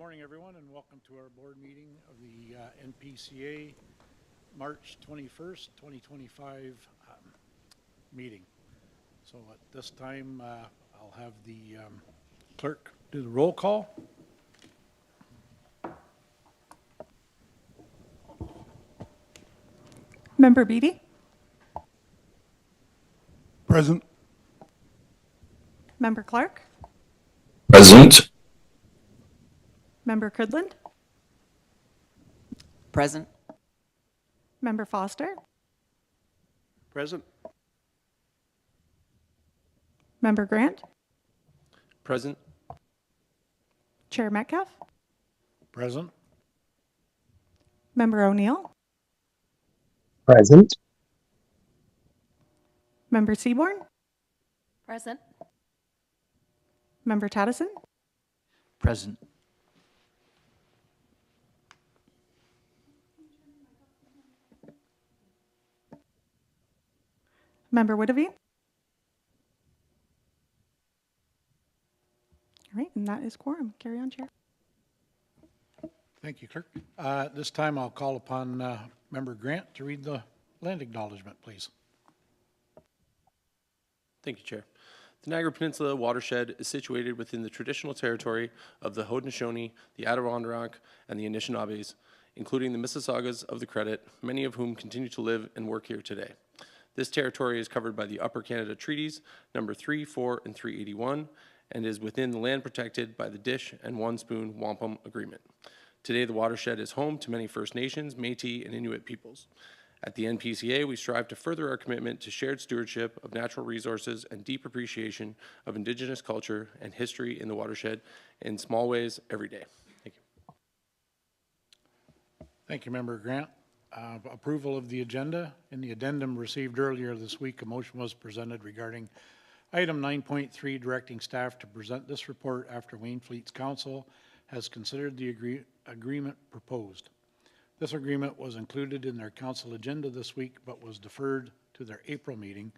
morning, everyone, and welcome to our board meeting of the NPCA March 21st, 2025 meeting. So at this time, I'll have the clerk do the roll call. Member Beatty? Present. Member Clark? Present. Member Cridland? Present. Member Foster? Present. Member Grant? Present. Chair Metcalf? Present. Member O'Neill? Present. Member Seaborn? Present. Member Tattison? Present. Member Witteveen? All right, and that is quorum. Carry on, Chair. Thank you, clerk. This time I'll call upon Member Grant to read the land acknowledgement, please. Thank you, Chair. The Niagara Peninsula watershed is situated within the traditional territory of the Haudenosaunee, the Adirondack, and the Anishinaabes, including the Mississaugas of the Credit, many of whom continue to live and work here today. This territory is covered by the Upper Canada Treaties, number 3, 4, and 381, and is within the land protected by the Dish and One Spoon Wampum Agreement. Today, the watershed is home to many First Nations, Métis, and Inuit peoples. At the NPCA, we strive to further our commitment to shared stewardship of natural resources and deep appreciation of Indigenous culture and history in the watershed in small ways every day. Thank you. Thank you, Member Grant. Approval of the agenda. In the addendum received earlier this week, a motion was presented regarding item 9.3, directing staff to present this report after Wainfleet's council has considered the agreement proposed. This agreement was included in their council agenda this week, but was deferred to their April meeting.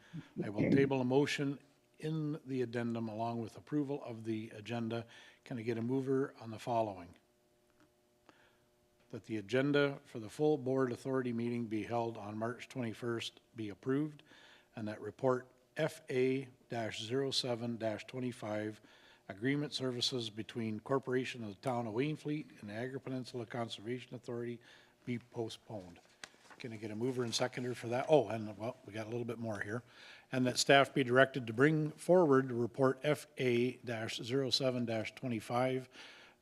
I will table a motion in the addendum along with approval of the agenda. Can I get a mover on the following? That the agenda for the full board authority meeting be held on March 21st be approved, and that report FA-07-25 agreement services between Corporation of the Town of Wainfleet and Niagara Peninsula Conservation Authority be postponed. Can I get a mover and seconder for that? Oh, and well, we got a little bit more here. And that staff be directed to bring forward the report FA-07-25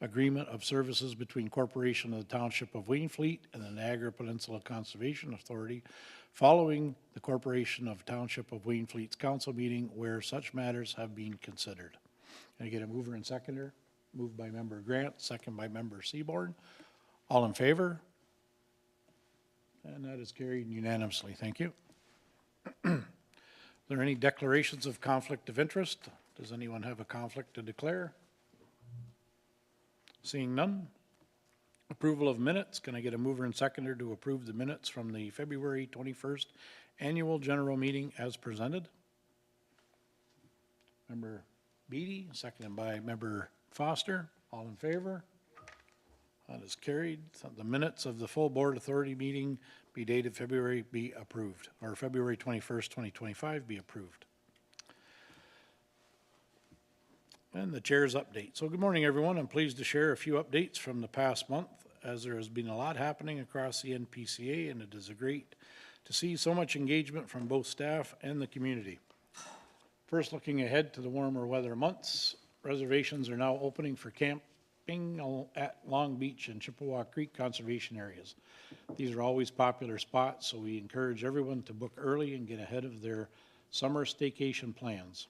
agreement of services between Corporation of the Township of Wainfleet and the Niagara Peninsula Conservation Authority following the Corporation of Township of Wainfleet's council meeting where such matters have been considered. Can I get a mover and seconder? Moved by Member Grant, second by Member Seaborn. All in favor? And that is carried unanimously. Thank you. Are there any declarations of conflict of interest? Does anyone have a conflict to declare? Seeing none. Approval of minutes. Can I get a mover and seconder to approve the minutes from the February 21st annual general meeting as presented? Member Beatty, seconded by Member Foster. All in favor? That is carried. So the minutes of the full board authority meeting be dated February be approved, or February 21st, 2025 be approved. And the chair's update. So good morning, everyone. I'm pleased to share a few updates from the past month as there has been a lot happening across the NPCA, and it is great to see so much engagement from both staff and the community. First, looking ahead to the warmer weather months, reservations are now opening for camping at Long Beach and Chippewa Creek conservation areas. These are always popular spots, so we encourage everyone to book early and get ahead of their summer staycation plans.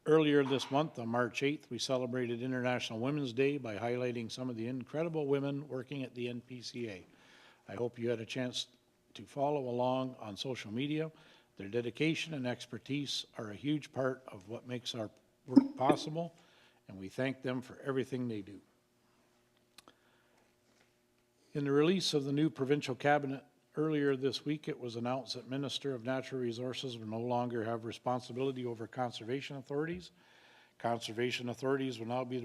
Earlier this month, on March 8th, we celebrated International Women's Day by highlighting some of the incredible women working at the NPCA. I hope you had a chance to follow along on social media. Their dedication and expertise are a huge part of what makes our work possible, and we thank them for everything they do. In the release of the new provincial cabinet earlier this week, it was announced that Minister of Natural Resources will no longer have responsibility over conservation authorities. Conservation authorities will now be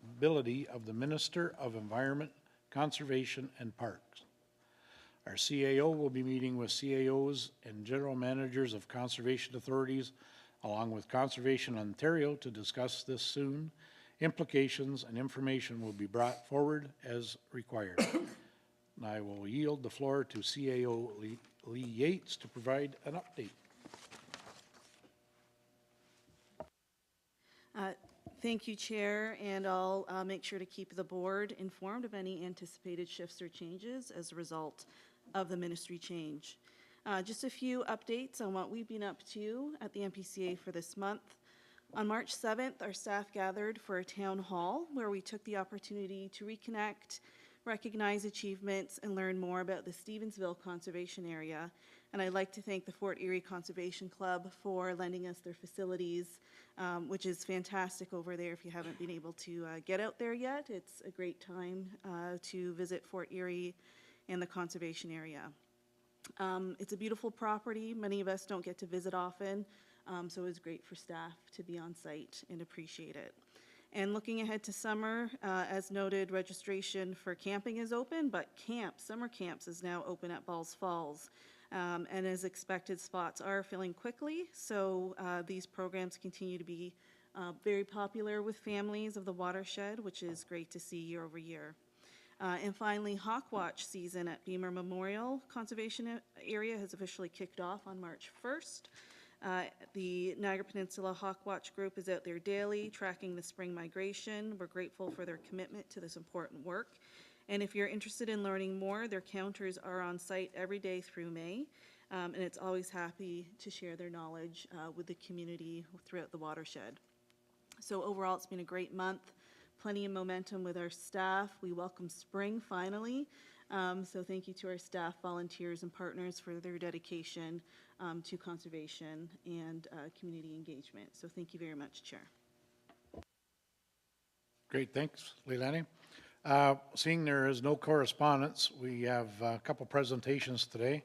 responsibility of the Minister of Environment, Conservation, and Parks. Our CAO will be meeting with CAOs and general managers of conservation authorities, along with Conservation Ontario, to discuss this soon. Implications and information will be brought forward as required. And I will yield the floor to CAO Lee Yates to provide an update. Thank you, Chair, and I'll make sure to keep the board informed of any anticipated shifts or changes as a result of the ministry change. Just a few updates on what we've been up to at the NPCA for this month. On March 7th, our staff gathered for a town hall where we took the opportunity to reconnect, recognize achievements, and learn more about the Stevensville Conservation Area. And I'd like to thank the Fort Erie Conservation Club for lending us their facilities, which is fantastic over there. If you haven't been able to get out there yet, it's a great time to visit Fort Erie and the conservation area. It's a beautiful property. Many of us don't get to visit often, so it was great for staff to be on site and appreciate it. And looking ahead to summer, as noted, registration for camping is open, but summer camps is now open at Balls Falls. And as expected, spots are filling quickly, so these programs continue to be very popular with families of the watershed, which is great to see year over year. And finally, Hawk Watch season at Beamer Memorial Conservation Area has officially kicked off on March 1st. The Niagara Peninsula Hawk Watch group is out there daily tracking the spring migration. We're grateful for their commitment to this important work. And if you're interested in learning more, their counters are on site every day through May. And it's always happy to share their knowledge with the community throughout the watershed. So overall, it's been a great month. Plenty of momentum with our staff. We welcome spring finally. So thank you to our staff, volunteers, and partners for their dedication to conservation and community engagement. So thank you very much, Chair. Great, thanks, Leilani. Seeing there is no correspondence, we have a couple presentations today.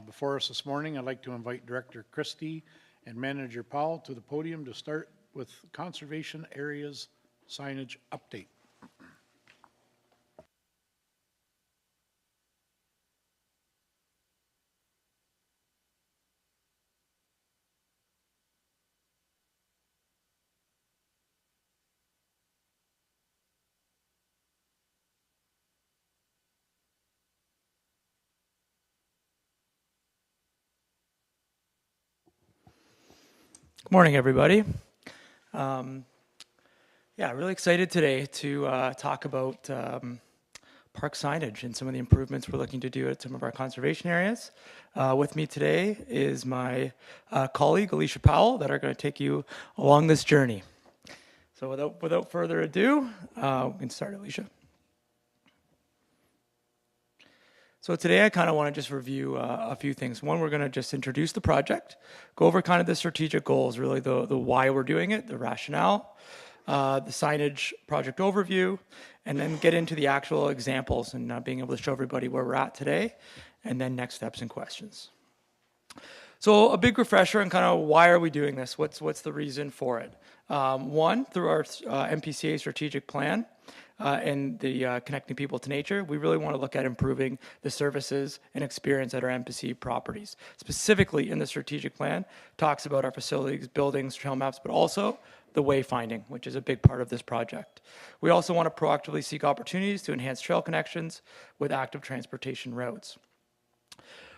Before us this morning, I'd like to invite Director Christie and Manager Powell to the podium to start with Conservation Areas Signage Update. Good morning, everybody. Really excited today to talk about park signage and some of the improvements we're looking to do at some of our conservation areas. With me today is my colleague, Alicia Powell, that are going to take you along this journey. So without further ado, we can start, Alicia. So today I kind of want to just review a few things. One, we're going to just introduce the project, go over kind of the strategic goals, really the why we're doing it, the rationale, the signage project overview, and then get into the actual examples and being able to show everybody where we're at today, and then next steps and questions. So a big refresher on kind of why are we doing this? What's the reason for it? One, through our NPCA strategic plan, and the connecting people to nature, we really want to look at improving the services and experience at our NPCA properties. Specifically in the strategic plan, talks about our facilities, buildings, trail maps, but also the wayfinding, which is a big part of this project. We also want to proactively seek opportunities to enhance trail connections with active transportation routes.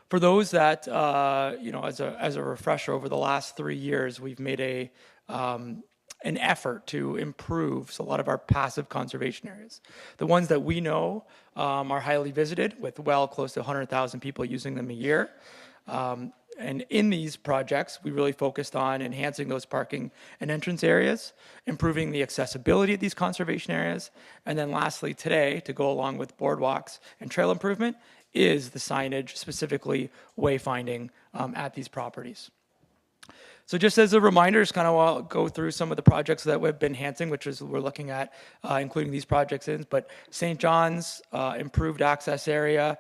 For those that, as a refresher, over the last 3 years, we've made an effort to improve a lot of our passive conservation areas. The ones that we know are highly visited, with close to 100,000 people using them a year. And in these projects, we really focused on enhancing those parking and entrance areas, improving the accessibility of these conservation areas, and then lastly today, to go along with boardwalks and trail improvement, is the signage, specifically wayfinding at these properties. So just as a reminder, just kind of go through some of the projects that we've been enhancing, which is we're looking at including these projects in, but St. John's, improved access area,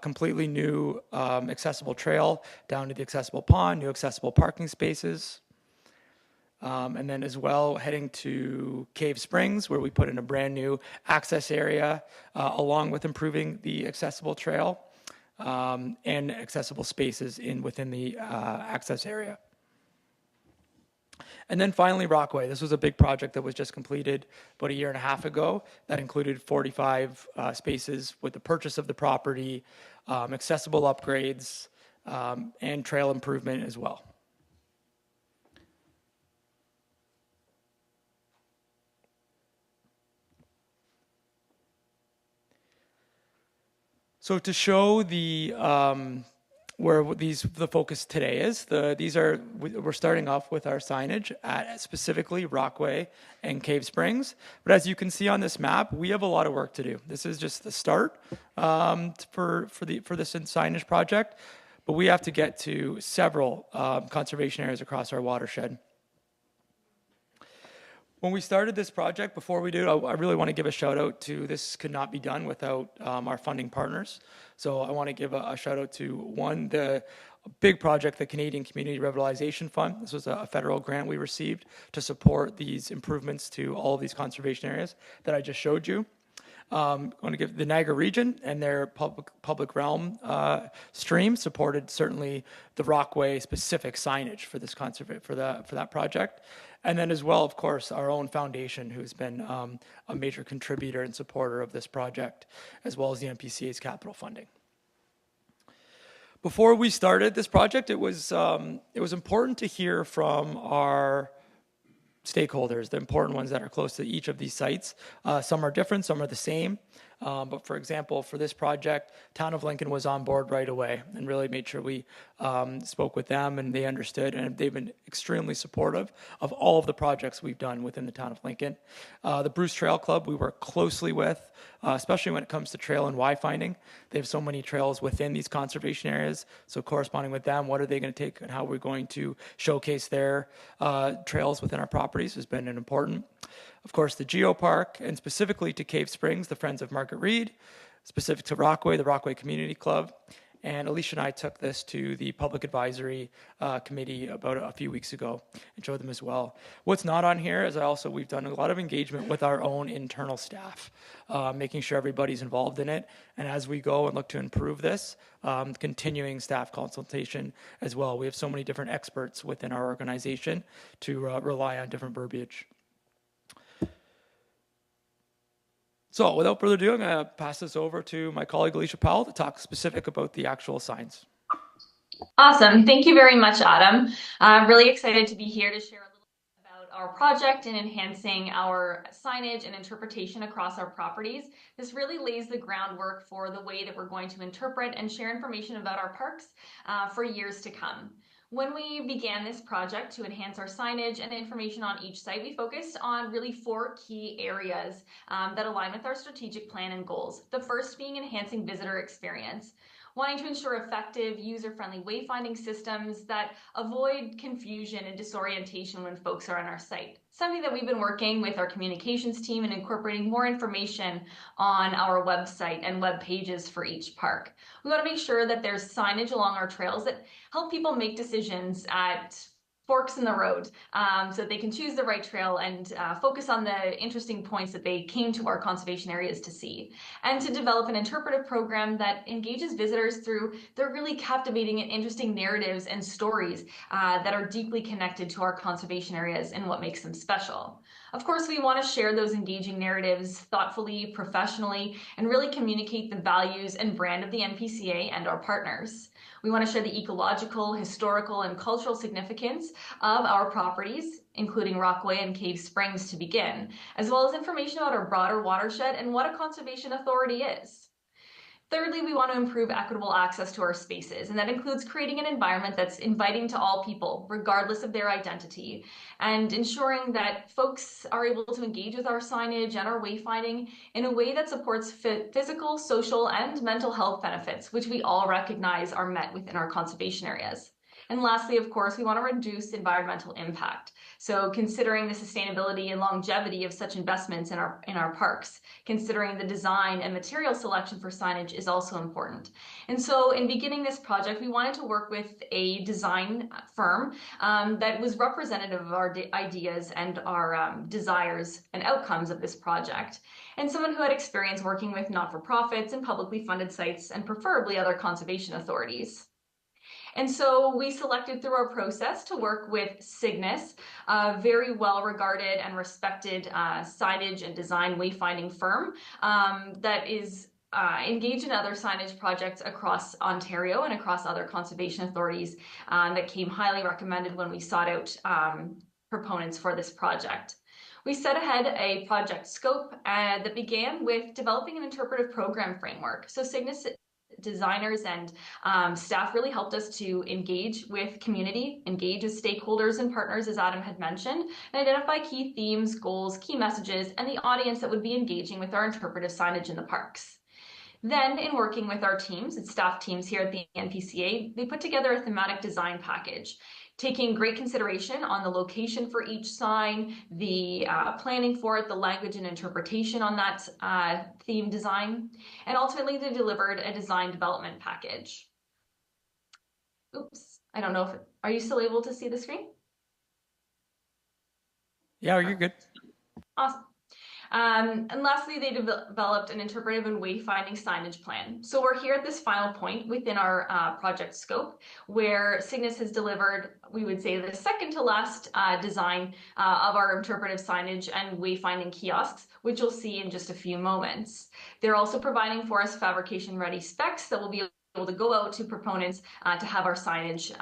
completely new accessible trail down to the accessible pond, new accessible parking spaces. And then as well, heading to Cave Springs, where we put in a brand new access area, along with improving the accessible trail and accessible spaces within the access area. And then finally, Rockway. This was a big project that was just completed about a year and a half ago that included 45 spaces with the purchase of the property, accessible upgrades, and trail improvement as well. So to show the where the focus today is, we're starting off with our signage at specifically Rockway and Cave Springs. But as you can see on this map, we have a lot of work to do. This is just the start for this signage project, but we have to get to several conservation areas across our watershed. When we started this project, before we do, I really want to give a shout out to, this could not be done without our funding partners. So I want to give a shout out to the big project, the Canadian Community Revitalization Fund. This was a federal grant we received to support these improvements to all of these conservation areas that I just showed you. I want to give the Niagara region and their public realm stream supported certainly the Rockway specific signage for this for that project. And then as well, of course, our own foundation, who's been a major contributor and supporter of this project, as well as the NPCA's capital funding. Before we started this project, it was important to hear from our stakeholders, the important ones that are close to each of these sites. Some are different, some are the same. But for example, for this project, Town of Lincoln was on board right away and really made sure we spoke with them and they understood, and they've been extremely supportive of all of the projects we've done within the Town of Lincoln. The Bruce Trail Club we work closely with, especially when it comes to trail and wayfinding. They have so many trails within these conservation areas, so corresponding with them, what are they going to take and how we're going to showcase their trails within our properties has been important. Of course, the Geopark, and specifically to Cave Springs, the Friends of Margaret Reed, specific to Rockway, the Rockway Community Club. And Alicia and I took this to the Public Advisory Committee about a few weeks ago and showed them as well. What's not on here is we've done a lot of engagement with our own internal staff, making sure everybody's involved in it. And as we go and look to improve this, continuing staff consultation as well. We have so many different experts within our organization to rely on different verbiage. So without further ado, I'm going to pass this over to my colleague Alicia Powell to talk specific about the actual signs. Awesome. Thank you very much, Adam. I'm really excited to be here to share a little bit about our project and enhancing our signage and interpretation across our properties. This really lays the groundwork for the way that we're going to interpret and share information about our parks for years to come. When we began this project to enhance our signage and information on each site, we focused on really 4 key areas that align with our strategic plan and goals. The first being enhancing visitor experience, wanting to ensure effective, user-friendly wayfinding systems that avoid confusion and disorientation when folks are on our site. Something that we've been working with our communications team and incorporating more information on our website and web pages for each park. We want to make sure that there's signage along our trails that help people make decisions at forks in the road so that they can choose the right trail and focus on the interesting points that they came to our conservation areas to see. And to develop an interpretive program that engages visitors through their really captivating and interesting narratives and stories that are deeply connected to our conservation areas and what makes them special. Of course, we want to share those engaging narratives thoughtfully, professionally, and really communicate the values and brand of the NPCA and our partners. We want to share the ecological, historical, and cultural significance of our properties, including Rockway and Cave Springs to begin, as well as information about our broader watershed and what a conservation authority is. Thirdly, we want to improve equitable access to our spaces, and that includes creating an environment that's inviting to all people, regardless of their identity, and ensuring that folks are able to engage with our signage and our wayfinding in a way that supports physical, social, and mental health benefits, which we all recognize are met within our conservation areas. And lastly, of course, we want to reduce environmental impact. So considering the sustainability and longevity of such investments in our parks, considering the design and material selection for signage is also important. And so in beginning this project, we wanted to work with a design firm that was representative of our ideas and our desires and outcomes of this project, and someone who had experience working with not-for-profits and publicly funded sites and preferably other conservation authorities. And so we selected through our process to work with Cygnus, a very well regarded and respected signage and design wayfinding firm that is engaged in other signage projects across Ontario and across other conservation authorities that came highly recommended when we sought out proponents for this project. We set ahead a project scope that began with developing an interpretive program framework. So Cygnus designers and staff really helped us to engage with community, engage with stakeholders and partners, as Adam had mentioned, and identify key themes, goals, key messages, and the audience that would be engaging with our interpretive signage in the parks. Then, in working with our teams and staff teams here at the NPCA, they put together a thematic design package, taking great consideration on the location for each sign, the planning for it, the language and interpretation on that theme design, and ultimately they delivered a design development package. Oops, I don't know if, are you still able to see the screen? Yeah, you're good. Awesome. And lastly, they developed an interpretive and wayfinding signage plan. So we're here at this final point within our project scope, where Cygnus has delivered, we would say, the second to last design of our interpretive signage and wayfinding kiosks, which you'll see in just a few moments. They're also providing for us fabrication ready specs that will be able to go out to proponents to have our signage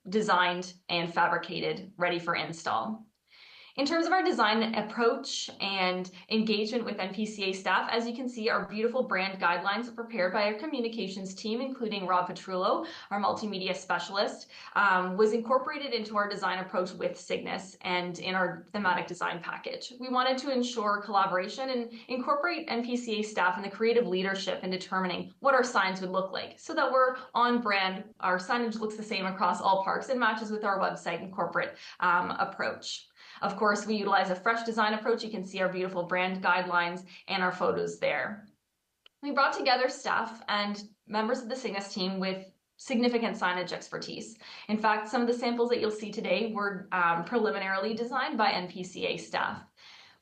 designed and fabricated, ready for install. In terms of our design approach and engagement with NPCA staff, as you can see, our beautiful brand guidelines are prepared by our communications team, including Rob Petrullo, our multimedia specialist, was incorporated into our design approach with Cygnus and in our thematic design package. We wanted to ensure collaboration and incorporate NPCA staff and the creative leadership in determining what our signs would look like so that we're on brand, our signage looks the same across all parks and matches with our website and corporate approach. Of course, we utilize a fresh design approach. You can see our beautiful brand guidelines and our photos there. We brought together staff and members of the Cygnus team with significant signage expertise. In fact, some of the samples that you'll see today were preliminarily designed by NPCA staff.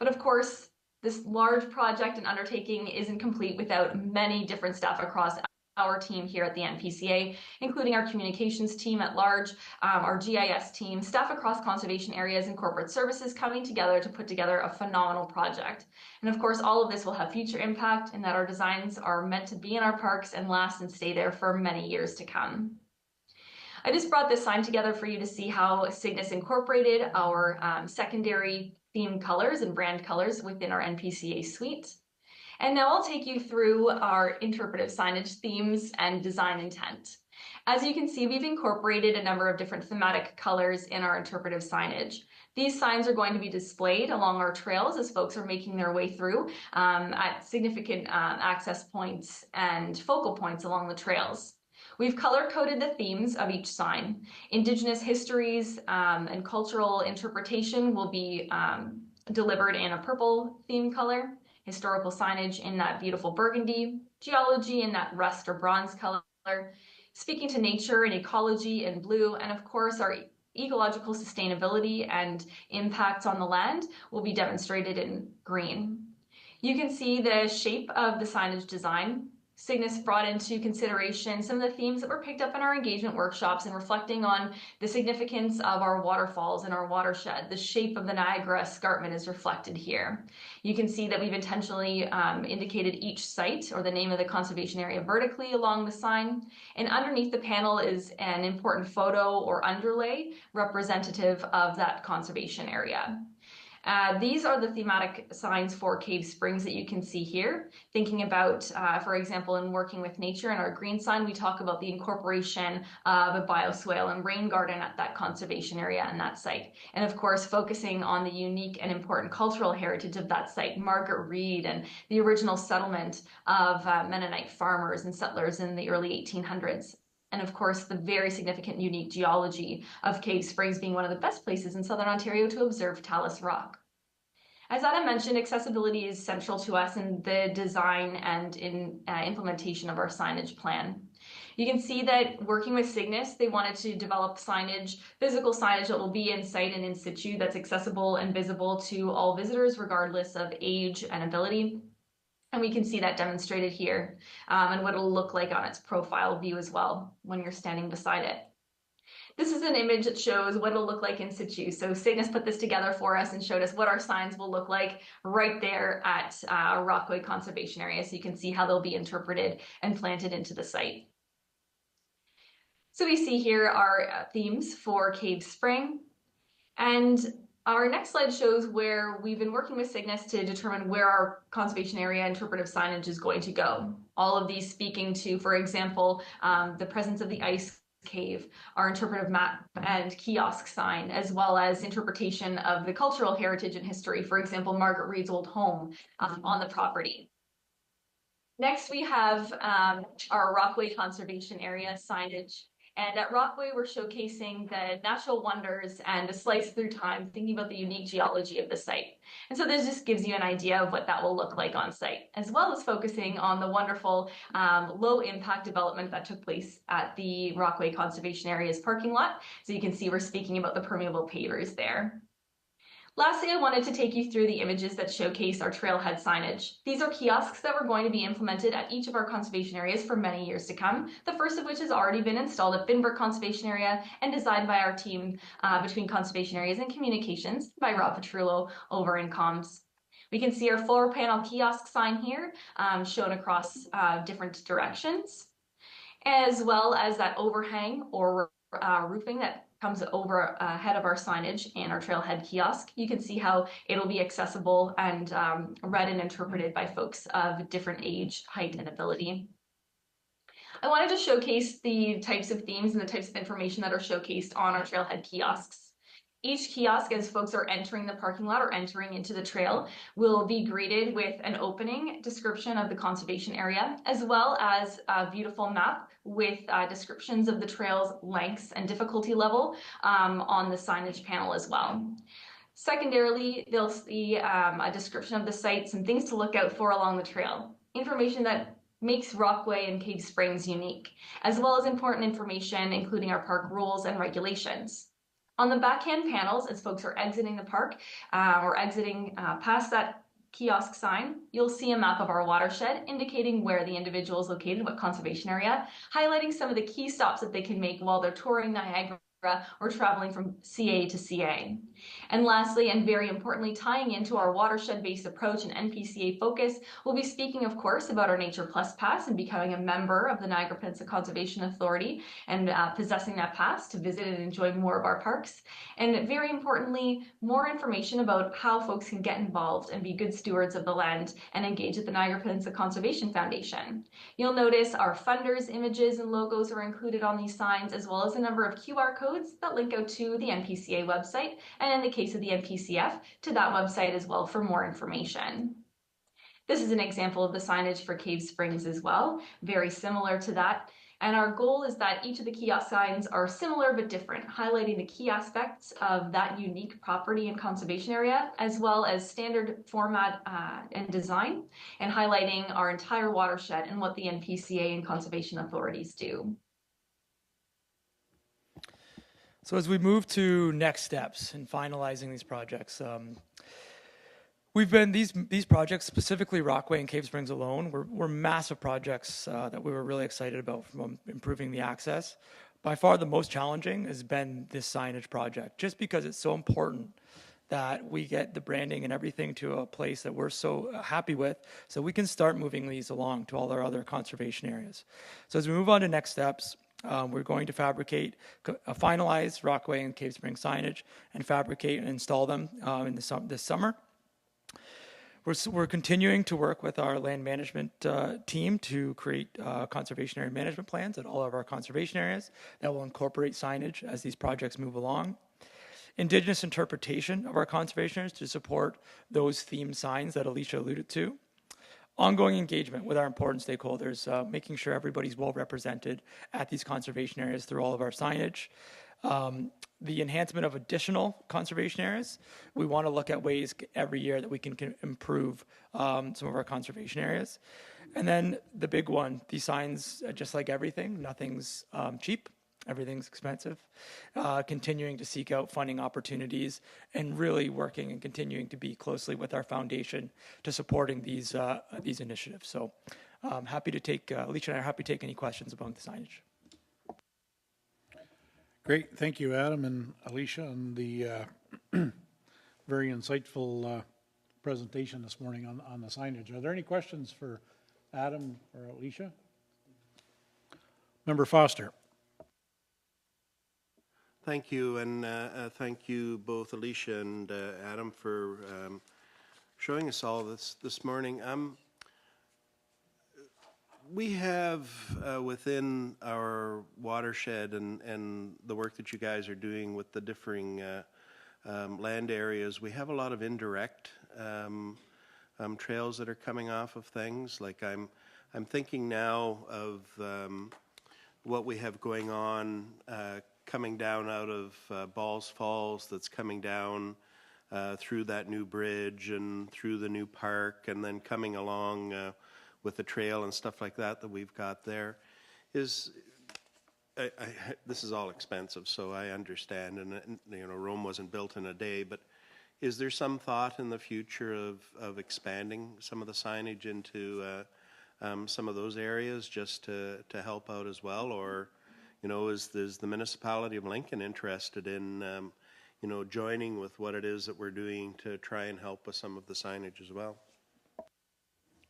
But of course, this large project and undertaking isn't complete without many different staff across our team here at the NPCA, including our communications team at large, our GIS team, staff across conservation areas and corporate services coming together to put together a phenomenal project. And of course, all of this will have future impact in that our designs are meant to be in our parks and last and stay there for many years to come. I just brought this sign together for you to see how Cygnus incorporated our secondary theme colors and brand colors within our NPCA suite. And now I'll take you through our interpretive signage themes and design intent. As you can see, we've incorporated a number of different thematic colors in our interpretive signage. These signs are going to be displayed along our trails as folks are making their way through at significant access points and focal points along the trails. We've color-coded the themes of each sign. Indigenous histories and cultural interpretation will be delivered in a purple theme color, historical signage in that beautiful burgundy, geology in that rust or bronze color, speaking to nature and ecology in blue, and of course our ecological sustainability and impacts on the land will be demonstrated in green. You can see the shape of the signage design. Cygnus brought into consideration some of the themes that were picked up in our engagement workshops and reflecting on the significance of our waterfalls and our watershed. The shape of the Niagara escarpment is reflected here. You can see that we've intentionally indicated each site or the name of the conservation area vertically along the sign. And underneath the panel is an important photo or underlay representative of that conservation area. These are the thematic signs for Cave Springs that you can see here. Thinking about, for example, in working with nature in our green sign, we talk about the incorporation of a bioswale and rain garden at that conservation area and that site. And of course, focusing on the unique and important cultural heritage of that site, Margaret Reed and the original settlement of Mennonite farmers and settlers in the early 1800s. and of course the very significant unique geology of Cave Springs being one of the best places in Southern Ontario to observe talus rock. As Adam mentioned, accessibility is central to us in the design and in implementation of our signage plan. You can see that working with Cygnus, they wanted to develop signage, physical signage that will be in site and in situ that's accessible and visible to all visitors regardless of age and ability. And we can see that demonstrated here and what it'll look like on its profile view as well when you're standing beside it. This is an image that shows what it'll look like in situ. So Cygnus put this together for us and showed us what our signs will look like right there at Rockaway Conservation Area. So you can see how they'll be interpreted and planted into the site. So we see here our themes for Cave Spring. And our next slide shows where we've been working with Cygnus to determine where our conservation area interpretive signage is going to go. All of these speaking to, for example, the presence of the ice cave, our interpretive map and kiosk sign, as well as interpretation of the cultural heritage and history, for example, Margaret Reed's old home on the property. Next, we have our Rockaway Conservation Area signage. And at Rockaway, we're showcasing the natural wonders and the slice through time, thinking about the unique geology of the site. And so this just gives you an idea of what that will look like on site, as well as focusing on the wonderful low impact development that took place at the Rockaway Conservation Area's parking lot. So you can see we're speaking about the permeable pavers there. Lastly, I wanted to take you through the images that showcase our trailhead signage. These are kiosks that were going to be implemented at each of our conservation areas for many years to come, the first of which has already been installed at Binbrook Conservation Area and designed by our team between conservation areas and communications by Rob Petrullo over in comms. We can see our floor panel kiosk sign here shown across different directions, as well as that overhang or roofing that comes over ahead of our signage and our trailhead kiosk. You can see how it'll be accessible and read and interpreted by folks of different age, height, and ability. I wanted to showcase the types of themes and the types of information that are showcased on our trailhead kiosks. Each kiosk, as folks are entering the parking lot or entering into the trail, will be greeted with an opening description of the conservation area, as well as a beautiful map with descriptions of the trail's lengths and difficulty level on the signage panel as well. Secondarily, they'll see a description of the site, some things to look out for along the trail, information that makes Rockaway and Cave Springs unique, as well as important information, including our park rules and regulations. On the backhand panels, as folks are exiting the park or exiting past that kiosk sign, you'll see a map of our watershed indicating where the individual is located, what conservation area, highlighting some of the key stops that they can make while they're touring Niagara or traveling from CA to CA. And lastly, and very importantly, tying into our watershed-based approach and NPCA focus, we'll be speaking, of course, about our Nature Plus Pass and becoming a member of the Niagara Peninsula Conservation Authority and possessing that pass to visit and enjoy more of our parks. And very importantly, more information about how folks can get involved and be good stewards of the land and engage at the Niagara Peninsula Conservation Foundation. You'll notice our funders' images and logos are included on these signs, as well as a number of QR codes that link out to the NPCA website, and in the case of the NPCF, to that website as well for more information. This is an example of the signage for Cave Springs as well, very similar to that. And our goal is that each of the kiosk signs are similar but different, highlighting the key aspects of that unique property and conservation area, as well as standard format and design, and highlighting our entire watershed and what the NPCA and conservation authorities do. So as we move to next steps in finalizing these projects, we've been these projects, specifically Rockaway and Cave Springs alone, were massive projects that we were really excited about from improving the access. By far the most challenging has been this signage project, just because it's so important that we get the branding and everything to a place that we're so happy with, so we can start moving these along to all our other conservation areas. So as we move on to next steps, we're going to finalize Rockaway and Cave Springs signage and fabricate and install them this summer. We're continuing to work with our land management team to create conservation area management plans at all of our conservation areas that will incorporate signage as these projects move along. Indigenous interpretation of our conservation areas to support those theme signs that Alicia alluded to. ongoing engagement with our important stakeholders, making sure everybody's well represented at these conservation areas through all of our signage. The enhancement of additional conservation areas, we want to look at ways every year that we can improve some of our conservation areas. And then the big one, these signs, just like everything, nothing's cheap. Everything's expensive. Continuing to seek out funding opportunities and really working and continuing to be closely with our foundation to supporting these initiatives. So happy to take, Alicia and I are happy to take any questions about the signage. Great, thank you, Adam and Alicia, on the very insightful presentation this morning on the signage. Are there any questions for Adam or Alicia? Member Foster. Thank you, and thank you both Alicia and Adam for showing us all this morning. We have within our watershed and the work that you guys are doing with the differing land areas, we have a lot of indirect trails that are coming off of things. Like I'm thinking now of what we have going on coming down out of Balls Falls, that's coming down through that new bridge and through the new park, and then coming along with the trail and stuff like that we've got there. This is all expensive, so I understand, and you know, Rome wasn't built in a day, but is there some thought in the future of expanding some of the signage into some of those areas just to help out as well? Or, you know, is the municipality of Lincoln interested in, you know, joining with what it is that we're doing to try and help with some of the signage as well?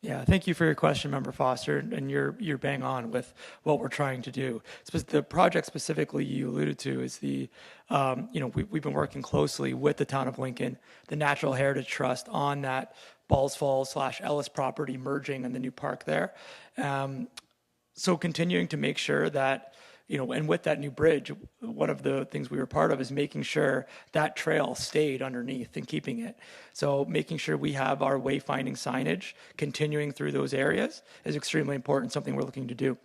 Yeah, thank you for your question, Member Foster, and you're bang on with what we're trying to do. The project specifically you alluded to is the, you know, we've been working closely with the town of Lincoln, the Natural Heritage Trust on that Balls Falls / Ellis property merging and the new park there. So continuing to make sure that, you know, and with that new bridge, one of the things we were part of is making sure that trail stayed underneath and keeping it. So making sure we have our wayfinding signage continuing through those areas is extremely important, something we're looking to do.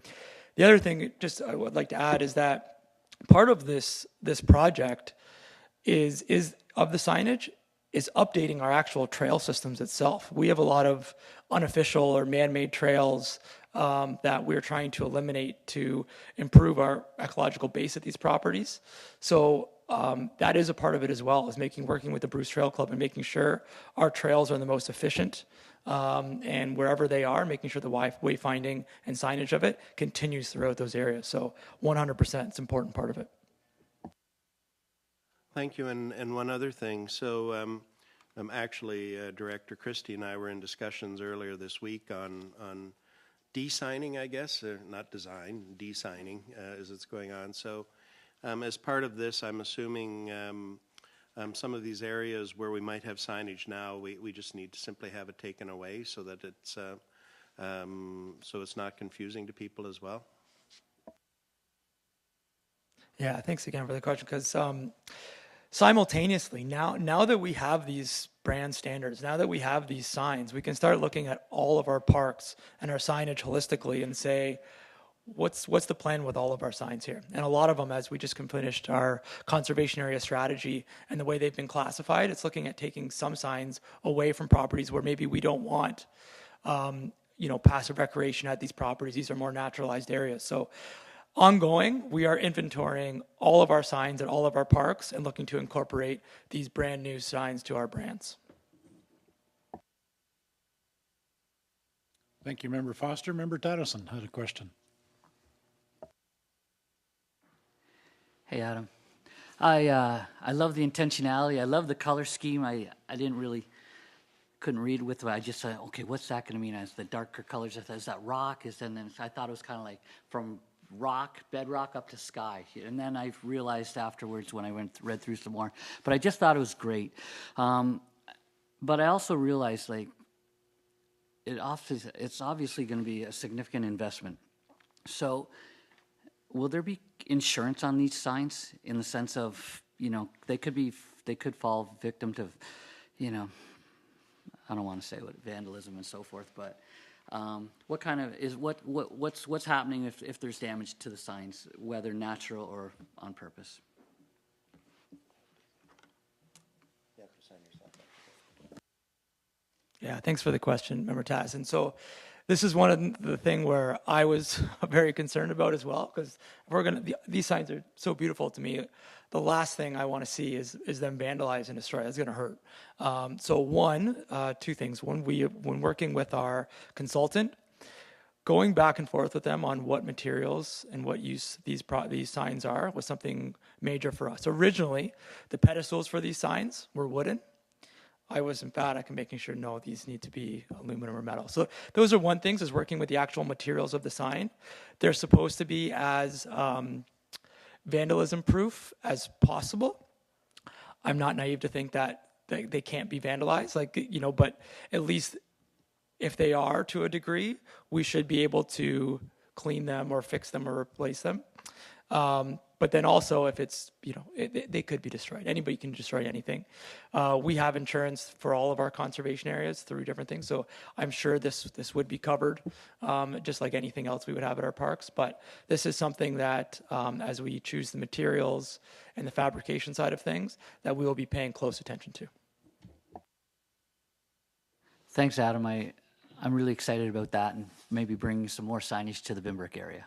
The other thing just I would like to add is that part of this project is of the signage is updating our actual trail systems itself. We have a lot of unofficial or man-made trails that we're trying to eliminate to improve our ecological base at these properties. So that is a part of it as well, is working with the Bruce Trail Club and making sure our trails are the most efficient, and wherever they are, making sure the wayfinding and signage of it continues throughout those areas. So 100%, it's an important part of it. Thank you, and one other thing. So actually, Director Christie and I were in discussions earlier this week on de-signing, I guess, not design, de-signing as it's going on. So as part of this, I'm assuming some of these areas where we might have signage now, we just need to simply have it taken away so that it's so it's not confusing to people as well. Yeah, thanks again for the question, because simultaneously, now that we have these brand standards, now that we have these signs, we can start looking at all of our parks and our signage holistically and say, what's the plan with all of our signs here? And a lot of them, as we just finished our conservation area strategy and the way they've been classified, it's looking at taking some signs away from properties where maybe we don't want, you know, passive recreation at these properties. These are more naturalized areas. So ongoing, we are inventorying all of our signs at all of our parks and looking to incorporate these brand new signs to our brands. Thank you, Member Foster. Member Tattison had a question. Hey, Adam. I love the intentionality. I love the color scheme. I couldn't read with it. I just said, okay, what's that going to mean? As the darker colors, is that rock? Then I thought it was kind of like from bedrock up to sky. And then I realized afterwards when I read through some more. But I just thought it was great. But I also realized, like, it's obviously going to be a significant investment. So will there be insurance on these signs in the sense of, you know, they could fall victim to, you know, I don't want to say what vandalism and so forth, but What kind of is what's happening if there's damage to the signs, whether natural or on purpose? Yeah, thanks for the question, Member Taz. And so this is one of the thing where I was very concerned about as well, because if we're gonna, these signs are so beautiful to me. The last thing I want to see is them vandalize and destroy. That's going to hurt. So two things. One, when working with our consultant, going back and forth with them on what materials and what use these signs are was something major for us. Originally, the pedestals for these signs were wooden. I was emphatic in making sure, no, these need to be aluminum or metal. So those are one thing, is working with the actual materials of the sign. They're supposed to be as vandalism proof as possible. I'm not naive to think that they can't be vandalized, but at least if they are to a degree, we should be able to clean them or fix them or replace them. But then also if it's, they could be destroyed. Anybody can destroy anything. We have insurance for all of our conservation areas through different things. So I'm sure this would be covered, just like anything else we would have at our parks. But this is something that as we choose the materials and the fabrication side of things, that we will be paying close attention to. Thanks, Adam. I'm really excited about that and maybe bringing some more signage to the Bimbrook area.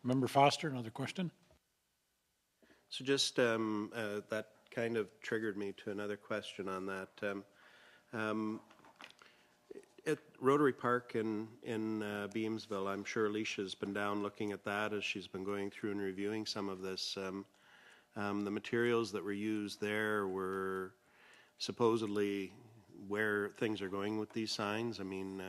Member Foster, another question? So just that kind of triggered me to another question on that. At Rotary Park in Beamsville, I'm sure Alicia's been down looking at that as she's been going through and reviewing some of this. The materials that were used there were supposedly where things are going with these signs. I mean,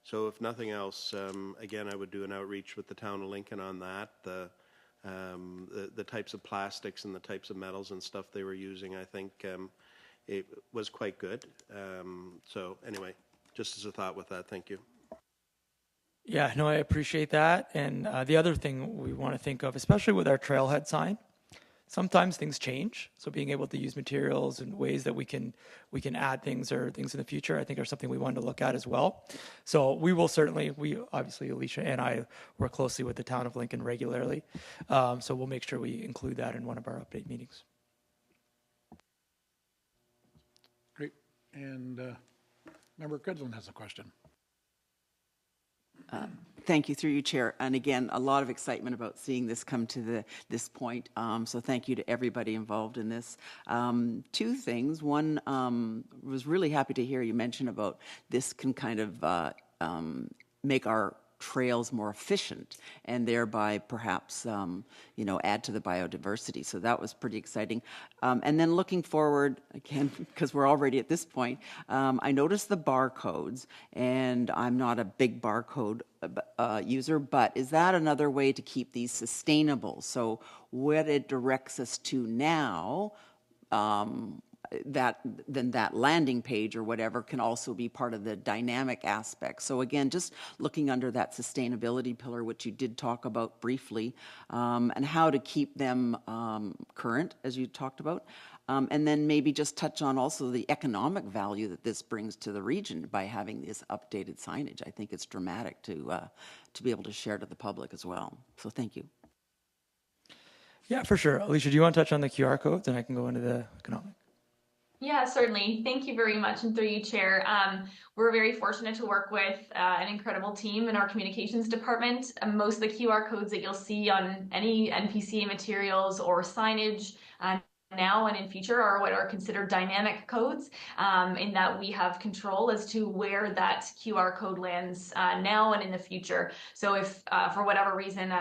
so if nothing else, again, I would do an outreach with the town of Lincoln on that. The types of plastics and the types of metals and stuff they were using, I think it was quite good. So anyway, just as a thought with that, thank you. Yeah, no, I appreciate that. And the other thing we want to think of, especially with our trailhead sign, sometimes things change. So being able to use materials and ways that we can add things or things in the future, I think are something we wanted to look at as well. So we obviously, Alicia and I work closely with the town of Lincoln regularly. So we'll make sure we include that in one of our update meetings. Great. And Member Goodwin has a question. Thank you, through you, Chair. And again, a lot of excitement about seeing this come to this point. So thank you to everybody involved in this. Two things. One, was really happy to hear you mention about this can kind of make our trails more efficient and thereby perhaps add to the biodiversity. So that was pretty exciting. And then looking forward again, because we're already at this point, I noticed the barcodes, and I'm not a big barcode user, but is that another way to keep these sustainable? So what it directs us to now, that landing page or whatever can also be part of the dynamic aspect. So again, just looking under that sustainability pillar, which you did talk about briefly, and how to keep them current, as you talked about. And then maybe just touch on also the economic value that this brings to the region by having this updated signage. I think it's dramatic to be able to share to the public as well. So thank you. Yeah, for sure. Alicia, do you want to touch on the QR codes, and I can go into the economic? Yeah, certainly. Thank you very much, and through you, Chair. We're very fortunate to work with an incredible team in our communications department. Most of the QR codes that you'll see on any NPCA materials or signage now and in future are what are considered dynamic codes, in that we have control as to where that QR code lands now and in the future. So if for whatever reason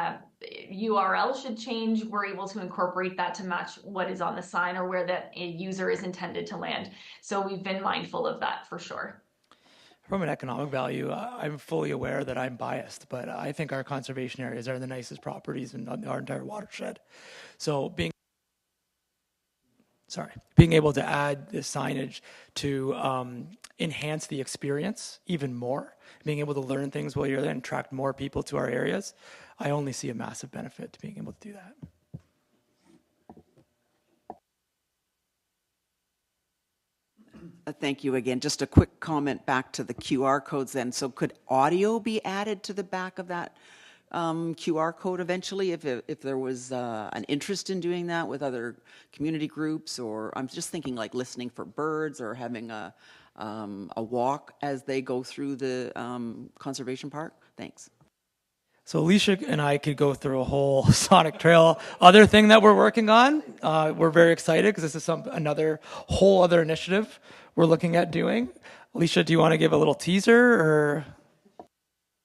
URL should change, we're able to incorporate that to match what is on the sign or where that user is intended to land. So we've been mindful of that for sure. From an economic value, I'm fully aware that I'm biased, but I think our conservation areas are the nicest properties in our entire watershed. So being able to add this signage to enhance the experience even more, being able to learn things while you're there and attract more people to our areas, I only see a massive benefit to being able to do that. Thank you again. Just a quick comment back to the QR codes then. So could audio be added to the back of that QR code eventually if there was an interest in doing that with other community groups? Or I'm just thinking like listening for birds or having a walk as they go through the conservation park? Thanks. So Alicia and I could go through a whole Sonic Trail other thing that we're working on. We're very excited because this is another whole other initiative we're looking at doing. Alicia, do you want to give a little teaser or?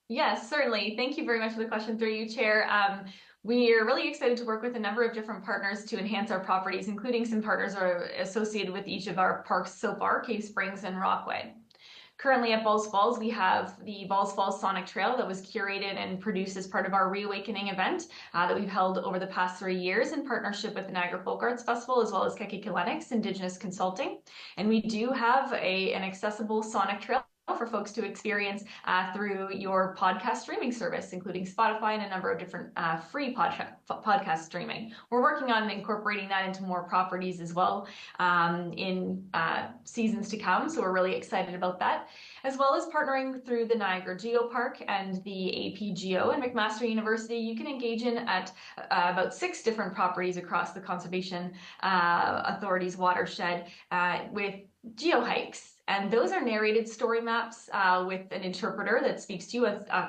Yes, certainly. Thank you very much for the question through you, Chair. We are really excited to work with a number of different partners to enhance our properties, including some partners are associated with each of our parks so far, Cave Springs and Rockaway. Currently at Balls Falls, we have the Balls Falls Sonic Trail that was curated and produced as part of our Reawakening event that we've held over the past 3 years in partnership with the Niagara Folk Arts Festival, as well as Kekikalenics Indigenous Consulting. And we do have an accessible Sonic Trail for folks to experience through your podcast streaming service, including Spotify and a number of different free podcast streaming. We're working on incorporating that into more properties as well in seasons to come, so we're really excited about that, as well as partnering through the Niagara Geopark and the APGO and McMaster University. You can engage in at about 6 different properties across the Conservation Authority's watershed with geohikes. And those are narrated story maps with an interpreter that speaks to you.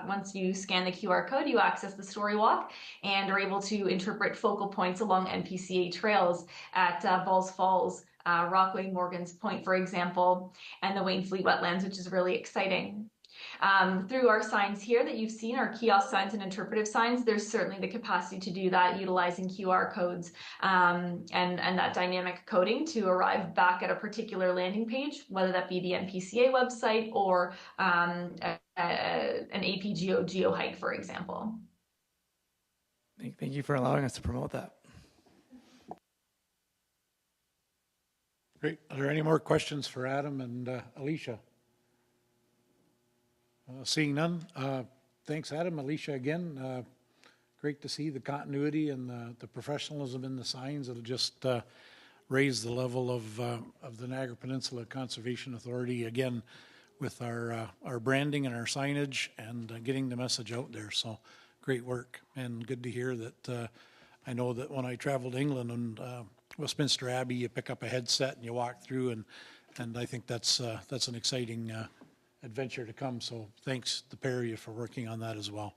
Once you scan the QR code, you access the story walk and are able to interpret focal points along NPCA trails at Balls Falls, Rockaway, Morgan's Point, for example, and the Wainfleet Wetlands, which is really exciting. Through our signs here that you've seen, our kiosk signs and interpretive signs, there's certainly the capacity to do that utilizing QR codes and that dynamic coding to arrive back at a particular landing page, whether that be the NPCA website or an APGO geohike, for example. Thank you for allowing us to promote that. Great. Are there any more questions for Adam and Alicia? Seeing none, thanks Adam, Alicia again. Great to see the continuity and the professionalism in the signs. It'll just raise the level of the Niagara Peninsula Conservation Authority again with our branding and our signage and getting the message out there. So great work and good to hear that. I know that when I traveled to England and Westminster Abbey, you pick up a headset and you walk through, and I think that's an exciting adventure to come. So thanks the pair of you for working on that as well.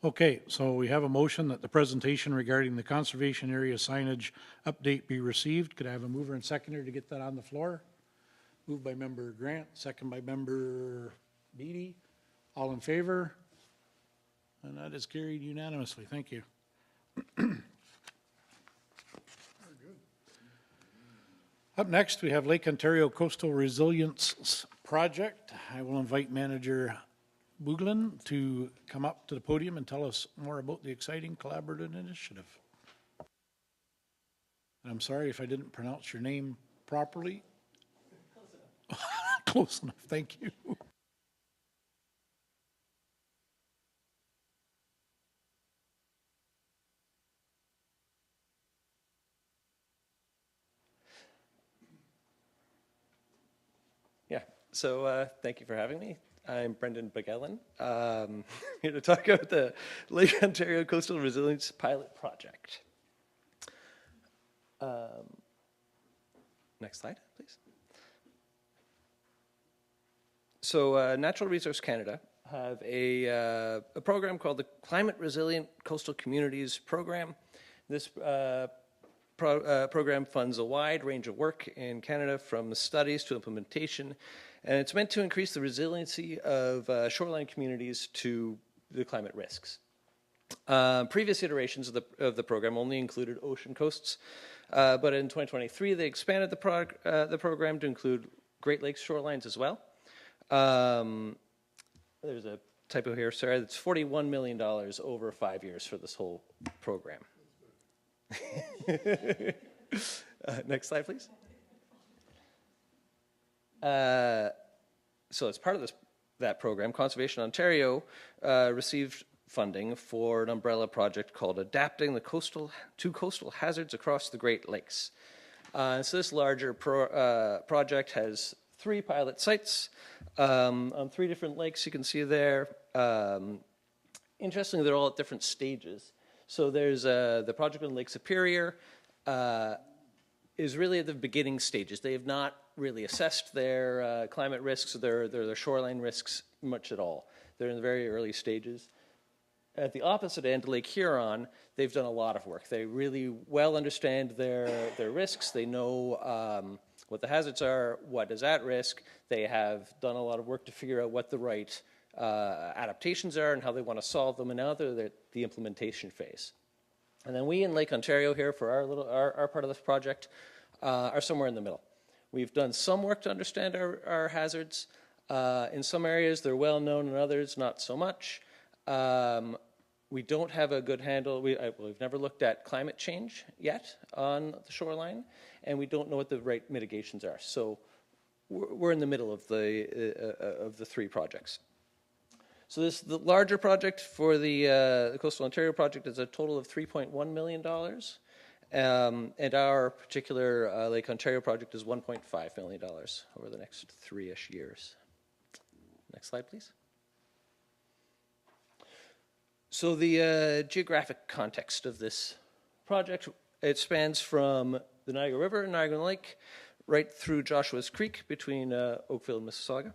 Okay, so we have a motion that the presentation regarding the conservation area signage update be received. Could I have a mover and seconder to get that on the floor? Moved by member Grant, second by member Beatty. All in favor? And that is carried unanimously. Thank you. Up next, we have Lake Ontario Coastal Resilience Project. I will invite Manager Booglin to come up to the podium and tell us more about the exciting collaborative initiative. And I'm sorry if I didn't pronounce your name properly. Close enough. Close enough, thank you. So thank you for having me. I'm Brendan Bagellin, here to talk about the Lake Ontario Coastal Resilience Pilot Project. Next slide, please. So Natural Resource Canada have a program called the Climate Resilient Coastal Communities Program. This program funds a wide range of work in Canada, from studies to implementation, and it's meant to increase the resiliency of shoreline communities to the climate risks. Previous iterations of the program only included ocean coasts, but in 2023 they expanded the program to include Great Lakes shorelines as well. There's a typo here, sorry. It's $41 million over 5 years for this whole program. Next slide, please. So as part of that program, Conservation Ontario received funding for an umbrella project called Adapting the Coastal Hazards Across the Great Lakes. So this larger project has 3 pilot sites on 3 different lakes you can see there. Interestingly, they're all at different stages. So there's the project on Lake Superior is really at the beginning stages. They have not really assessed their climate risks or their shoreline risks much at all. They're in the very early stages. At the opposite end, Lake Huron, they've done a lot of work. They really well understand their risks. They know what the hazards are, what is at risk. They have done a lot of work to figure out what the right adaptations are and how they want to solve them, and now they're at the implementation phase. And then we in Lake Ontario here for our part of this project are somewhere in the middle. We've done some work to understand our hazards. In some areas they're well known, in others not so much. We don't have a good handle. We've never looked at climate change yet on the shoreline, and we don't know what the right mitigations are. So we're in the middle of the 3 projects. So the larger project for the Coastal Ontario project is a total of $3.1 million. And our particular Lake Ontario project is $1.5 million over the next 3-ish years. Next slide, please. So the geographic context of this project, it spans from the Niagara River and Niagara Lake right through Joshua's Creek between Oakville and Mississauga.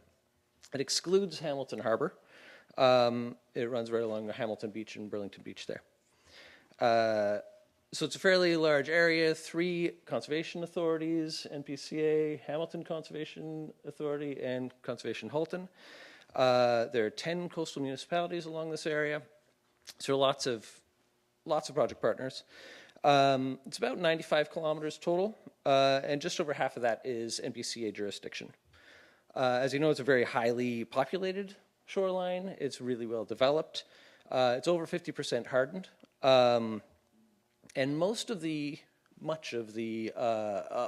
It excludes Hamilton Harbor. It runs right along the Hamilton Beach and Burlington Beach there. So it's a fairly large area, 3 conservation authorities, NPCA, Hamilton Conservation Authority, and Conservation Halton. There are 10 coastal municipalities along this area. So lots of project partners. It's about 95 kilometers total, and just over half of that is NPCA jurisdiction. As you know, it's a very highly populated shoreline. It's really well developed. It's over 50% hardened, and much of the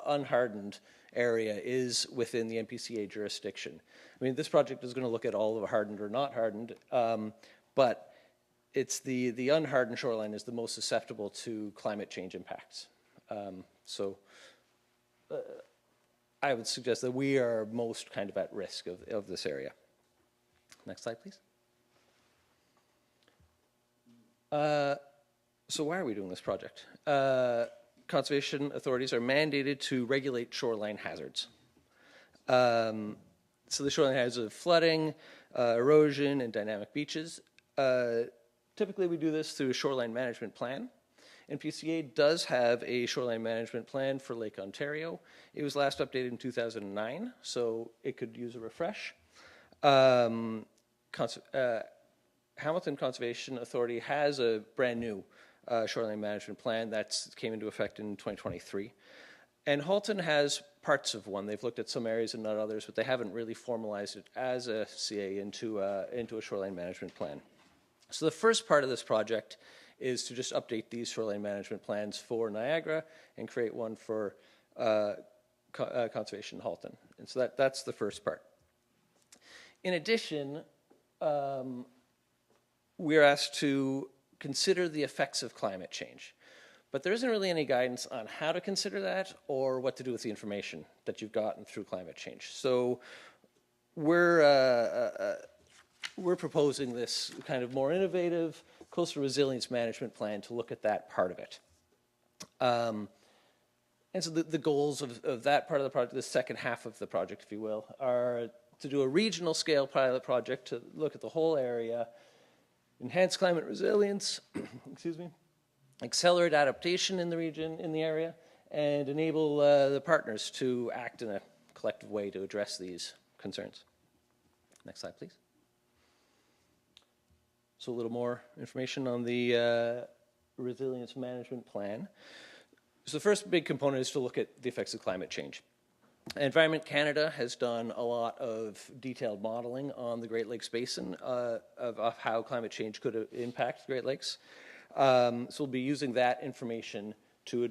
unhardened area is within the NPCA jurisdiction. I mean, this project is going to look at all of hardened or not hardened, but it's the unhardened shoreline is the most susceptible to climate change impacts. So I would suggest that we are most kind of at risk of this area. Next slide, please. So why are we doing this project? Conservation authorities are mandated to regulate shoreline hazards. So the shoreline hazards of flooding, erosion, and dynamic beaches. Typically, we do this through a shoreline management plan. NPCA does have a shoreline management plan for Lake Ontario. It was last updated in 2009, so it could use a refresh. Hamilton Conservation Authority has a brand new shoreline management plan that came into effect in 2023. And Halton has parts of one. They've looked at some areas and not others, but they haven't really formalized it as a CA into a shoreline management plan. So the first part of this project is to just update these shoreline management plans for Niagara and create one for Conservation Halton. And so that's the first part. In addition, we're asked to consider the effects of climate change. But there isn't really any guidance on how to consider that or what to do with the information that you've gotten through climate change. So we're proposing this kind of more innovative coastal resilience management plan to look at that part of it. And so the goals of that part of the project, the second half of the project, if you will, are to do a regional scale pilot project to look at the whole area, enhance climate resilience, excuse me, accelerate adaptation in the region, in the area, and enable the partners to act in a collective way to address these concerns. Next slide, please. So a little more information on the resilience management plan. So the first big component is to look at the effects of climate change. Environment Canada has done a lot of detailed modeling on the Great Lakes Basin of how climate change could impact the Great Lakes. So we'll be using that information to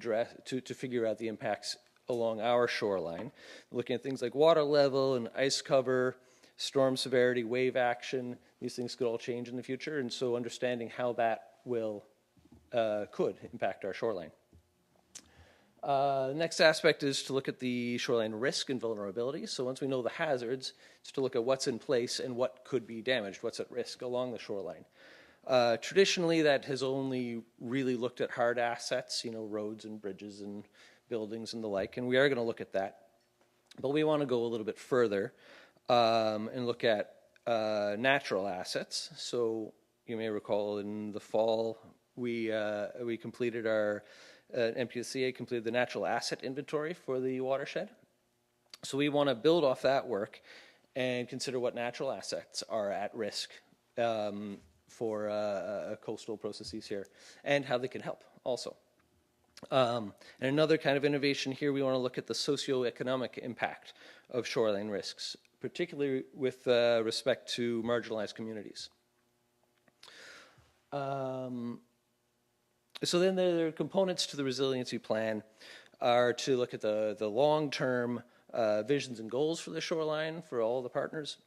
figure out the impacts along our shoreline, looking at things like water level and ice cover, storm severity, wave action. These things could all change in the future, and so understanding how that could impact our shoreline. The next aspect is to look at the shoreline risk and vulnerability. So once we know the hazards, it's to look at what's in place and what could be damaged, what's at risk along the shoreline. Traditionally, that has only really looked at hard assets, roads and bridges and buildings and the like, and we are going to look at that. But we want to go a little bit further and look at natural assets. So you may recall in the fall, we completed our NPCA completed the natural asset inventory for the watershed. So we want to build off that work and consider what natural assets are at risk for coastal processes here and how they can help also. And another kind of innovation here, we want to look at the socioeconomic impact of shoreline risks, particularly with respect to marginalized communities. So then there are components to the resiliency plan are to look at the long-term visions and goals for the shoreline for all the partners.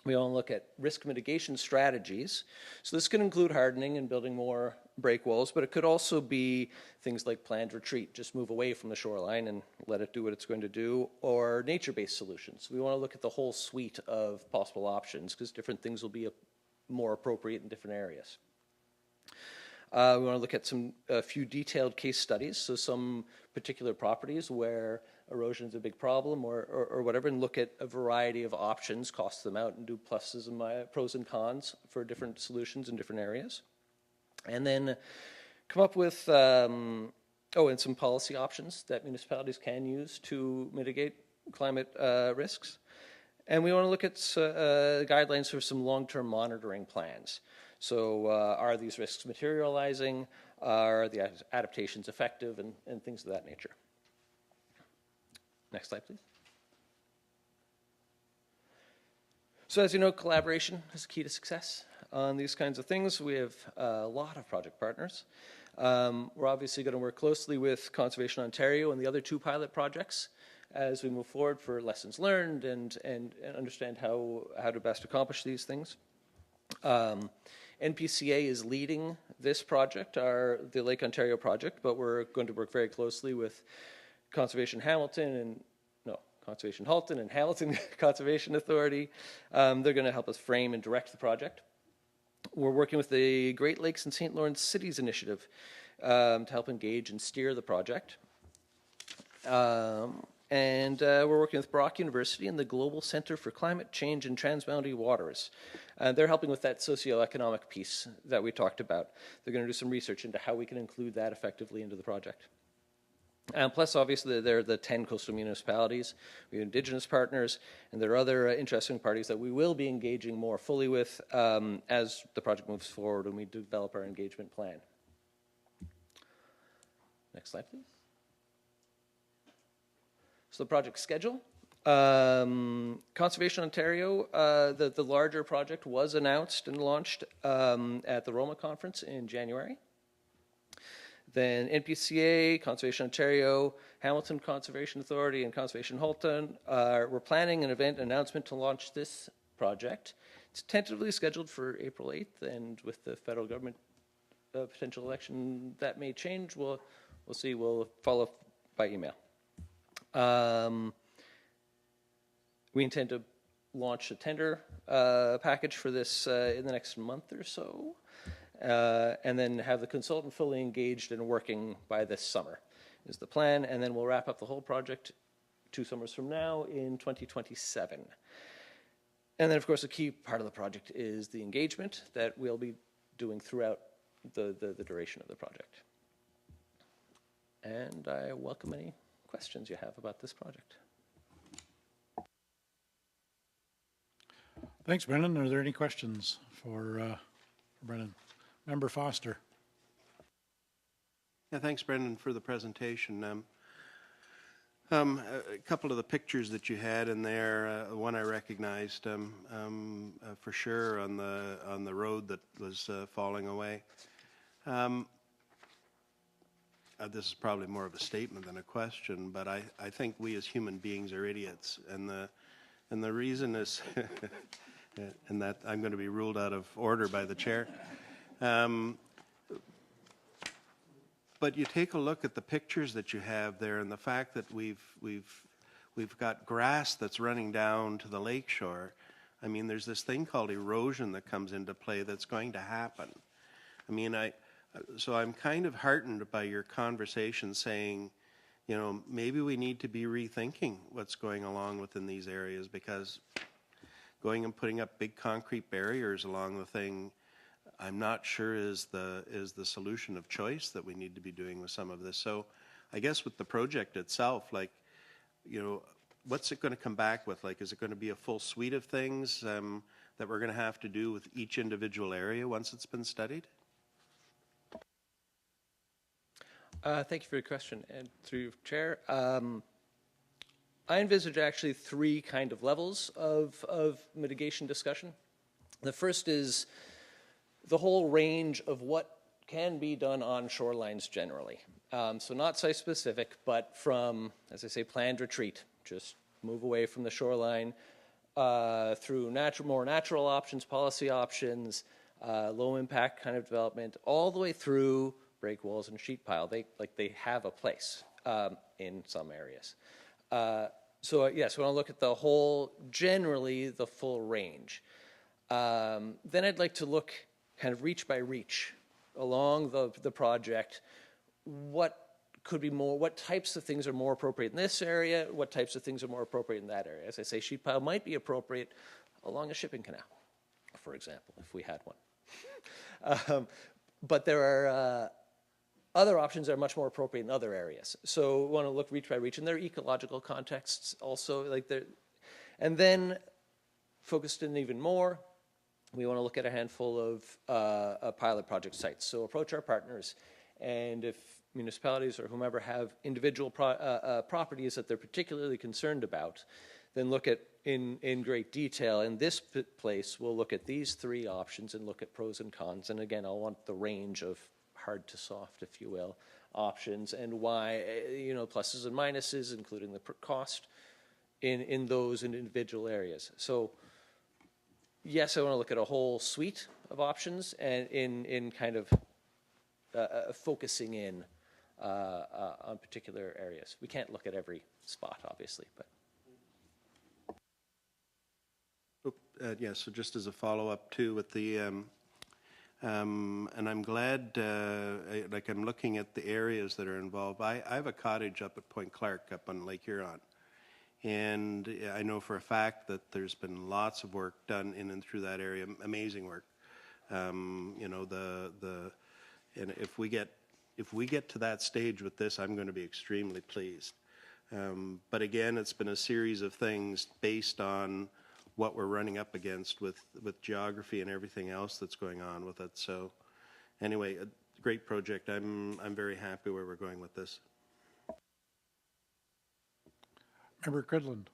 We want to look at risk mitigation strategies. So this can include hardening and building more break walls, but it could also be things like planned retreat, just move away from the shoreline and let it do what it's going to do, or nature-based solutions. We want to look at the whole suite of possible options because different things will be more appropriate in different areas. We want to look at a few detailed case studies, so some particular properties where erosion is a big problem or whatever, and look at a variety of options, cost them out, and do pluses and pros and cons for different solutions in different areas. And then come up with, and some policy options that municipalities can use to mitigate climate risks. And we want to look at guidelines for some long-term monitoring plans. So are these risks materializing? Are the adaptations effective and things of that nature? Next slide, please. So as you know, collaboration is key to success on these kinds of things. We have a lot of project partners. We're obviously going to work closely with Conservation Ontario and the other 2 pilot projects as we move forward for lessons learned and understand how to best accomplish these things. NPCA is leading this project, the Lake Ontario project, but we're going to work very closely with Conservation Halton and Hamilton Conservation Authority. They're going to help us frame and direct the project. We're working with the Great Lakes and St. Lawrence Cities Initiative to help engage and steer the project. And we're working with Brock University and the Global Center for Climate Change and Transboundary Waters. They're helping with that socioeconomic piece that we talked about. They're going to do some research into how we can include that effectively into the project. Plus, obviously, there are the 10 coastal municipalities. We have Indigenous partners, and there are other interesting parties that we will be engaging more fully with as the project moves forward and we develop our engagement plan. Next slide, please. So the project schedule. Conservation Ontario, the larger project was announced and launched at the Roma conference in January. Then NPCA, Conservation Ontario, Hamilton Conservation Authority, and Conservation Halton we're planning an event announcement to launch this project. It's tentatively scheduled for April 8th, and with the federal government potential election, that may change. We'll see. We'll follow by email. We intend to launch a tender package for this in the next month or so, and then have the consultant fully engaged and working by this summer is the plan, and then we'll wrap up the whole project 2 summers from now in 2027. And then, of course, a key part of the project is the engagement that we'll be doing throughout the duration of the project. And I welcome any questions you have about this project. Thanks, Brendan. Are there any questions for Brendan? Member Foster. Yeah, thanks, Brendan, for the presentation. A couple of the pictures that you had in there, one I recognized for sure on the road that was falling away. This is probably more of a statement than a question, but I think we as human beings are idiots, and the reason is, and that I'm going to be ruled out of order by the chair. But you take a look at the pictures that you have there, and the fact that we've got grass that's running down to the lakeshore. I mean, there's this thing called erosion that comes into play that's going to happen. I mean, so I'm kind of heartened by your conversation saying, you know, maybe we need to be rethinking what's going along within these areas, because going and putting up big concrete barriers along the thing, I'm not sure is the solution of choice that we need to be doing with some of this. So I guess with the project itself, like, you know, what's it going to come back with? Like, is it going to be a full suite of things that we're going to have to do with each individual area once it's been studied? Thank you for your question, and through your chair. I envisage actually 3 kind of levels of mitigation discussion. The first is the whole range of what can be done on shorelines generally. So not site-specific, but from, as I say, planned retreat. Just move away from the shoreline through more natural options, policy options, low-impact kind of development, all the way through break walls and sheet pile. They have a place in some areas. So yes, when I look at the whole, generally the full range. Then I'd like to look kind of reach by reach along the project. What could be more, what types of things are more appropriate in this area? What types of things are more appropriate in that area? As I say, sheet pile might be appropriate along a shipping canal, for example, if we had one. But there are other options that are much more appropriate in other areas. So we want to look reach by reach, and there are ecological contexts also, and then focused in even more, we want to look at a handful of pilot project sites. So approach our partners, and if municipalities or whomever have individual properties that they're particularly concerned about, then look at in great detail. In this place, we'll look at these 3 options and look at pros and cons. And again, I'll want the range of hard to soft, if you will, options, and why, you know, pluses and minuses, including the cost in those individual areas. So yes, I want to look at a whole suite of options, and in kind of focusing in on particular areas. We can't look at every spot, obviously, but. Yeah, so just as a follow-up too with the, and I'm glad, like I'm looking at the areas that are involved. I have a cottage up at Point Clark up on Lake Huron. And I know for a fact that there's been lots of work done in and through that area, amazing work. You know, and if we get to that stage with this, I'm going to be extremely pleased. But again, it's been a series of things based on what we're running up against with geography and everything else that's going on with it. So anyway, a great project. I'm very happy where we're going with this. Member Cridland.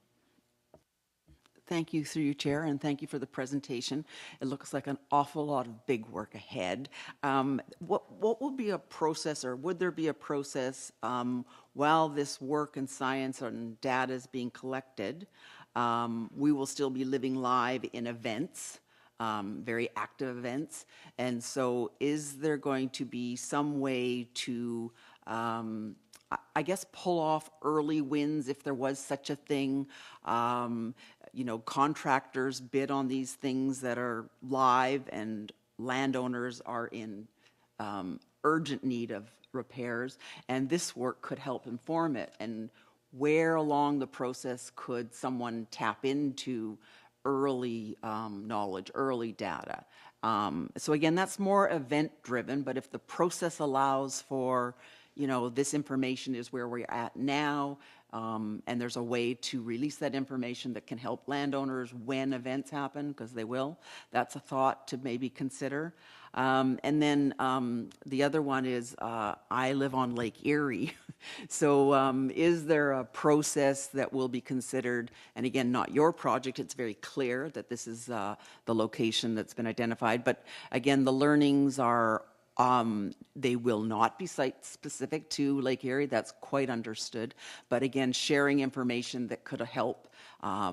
Thank you through you, Chair, and thank you for the presentation. It looks like an awful lot of big work ahead. What will be a process, or would there be a process while this work and science and data is being collected? We will still be living live in events, very active events, and so is there going to be some way to I guess pull off early wins if there was such a thing? You know, contractors bid on these things that are live, and landowners are in urgent need of repairs, and this work could help inform it. And where along the process could someone tap into early knowledge, early data? So again, that's more event driven, but if the process allows for, you know, this information is where we're at now, and there's a way to release that information that can help landowners when events happen, because they will. That's a thought to maybe consider. And then the other one is I live on Lake Erie. So is there a process that will be considered? And again, not your project. It's very clear that this is the location that's been identified. But again, the learnings are they will not be site-specific to Lake Erie. That's quite understood. But again, sharing information that could help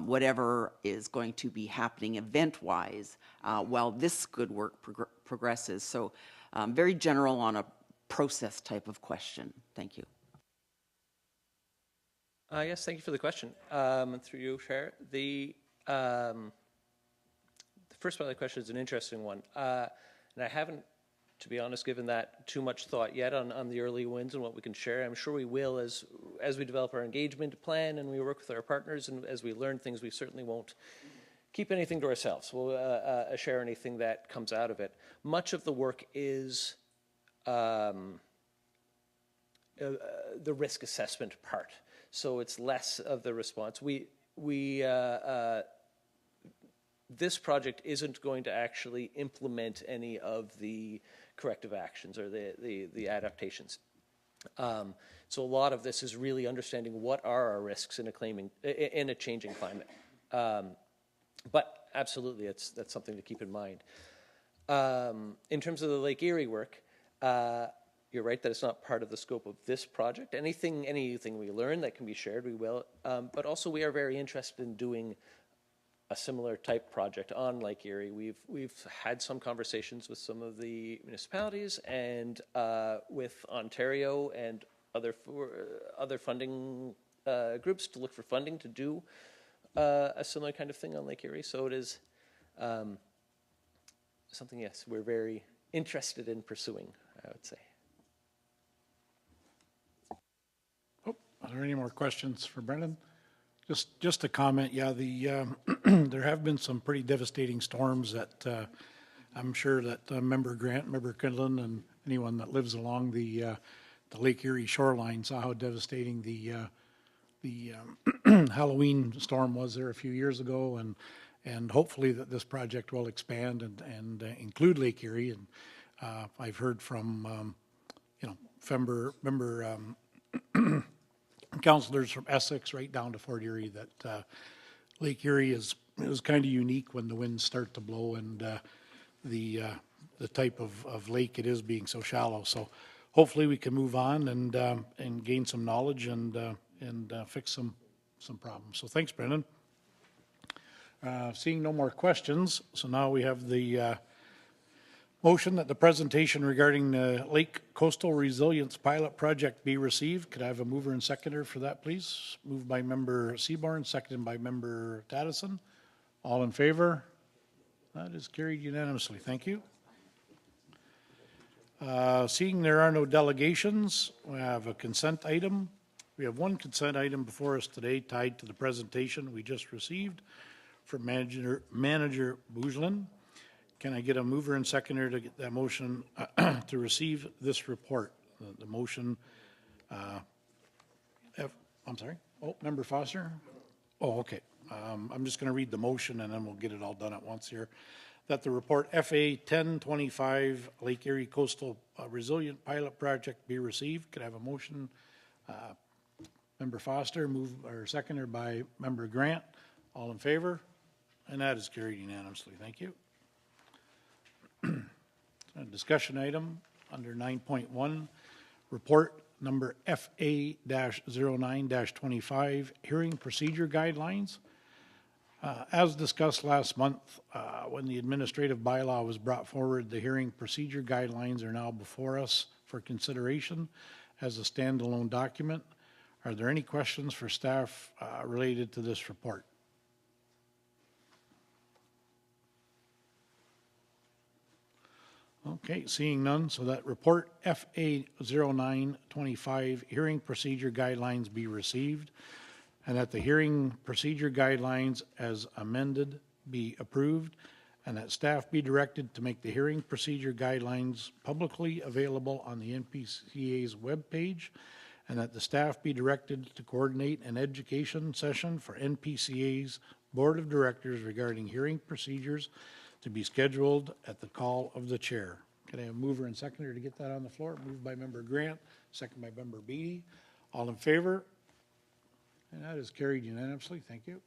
whatever is going to be happening event-wise while this good work progresses. So very general on a process type of question. Thank you. Yes, thank you for the question. Through you, Chair. The first part of the question is an interesting one. And I haven't, to be honest, given that too much thought yet on the early wins and what we can share. I'm sure we will as we develop our engagement plan and we work with our partners, and as we learn things, we certainly won't keep anything to ourselves. We'll share anything that comes out of it. Much of the work is the risk assessment part. So it's less of the response. This project isn't going to actually implement any of the corrective actions or the adaptations. So a lot of this is really understanding what are our risks in a changing climate. But absolutely, that's something to keep in mind. In terms of the Lake Erie work, you're right that it's not part of the scope of this project. Anything we learn that can be shared, we will. But also, we are very interested in doing a similar type project on Lake Erie. We've had some conversations with some of the municipalities and with Ontario and other funding groups to look for funding to do a similar kind of thing on Lake Erie. So it is something, yes, we're very interested in pursuing, I would say. Are there any more questions for Brendan? Just a comment, yeah, there have been some pretty devastating storms that I'm sure that Member Grant, Member Quinlan, and anyone that lives along the Lake Erie shoreline saw how devastating the Halloween storm was there a few years ago, and hopefully that this project will expand and include Lake Erie. And I've heard from member councilors from Essex right down to Fort Erie that Lake Erie is kind of unique when the winds start to blow, and the type of lake it is being so shallow. So hopefully we can move on and gain some knowledge and fix some problems. So thanks, Brendan. Seeing no more questions, so now we have the motion that the presentation regarding the Lake Coastal Resilience Pilot Project be received. Could I have a mover and seconder for that, please? Moved by Member Seaborn, seconded by Member Taddison. All in favor? That is carried unanimously. Thank you. Seeing there are no delegations, we have a consent item. We have one consent item before us today tied to the presentation we just received from Manager Boujlin. Can I get a mover and seconder to get that motion to receive this report? The motion, I'm sorry. Oh, Member Foster? Oh, okay. I'm just going to read the motion and then we'll get it all done at once here. That the report FA 1025 Lake Erie Coastal Resilient Pilot Project be received. Could I have a motion? Member Foster, moved or seconder by Member Grant. All in favor? And that is carried unanimously. Thank you. A discussion item under 9.1, report number FA-09-25, hearing procedure guidelines. As discussed last month, when the administrative bylaw was brought forward, the hearing procedure guidelines are now before us for consideration as a standalone document. Are there any questions for staff related to this report? Okay, seeing none, so that report FA-09-25 hearing procedure guidelines be received, and that the hearing procedure guidelines as amended be approved, and that staff be directed to make the hearing procedure guidelines publicly available on the NPCA's webpage, and that the staff be directed to coordinate an education session for NPCA's Board of Directors regarding hearing procedures to be scheduled at the call of the chair. Can I have a mover and seconder to get that on the floor? Moved by Member Grant, second by Member Beatty. All in favor? And that is carried unanimously. Thank you.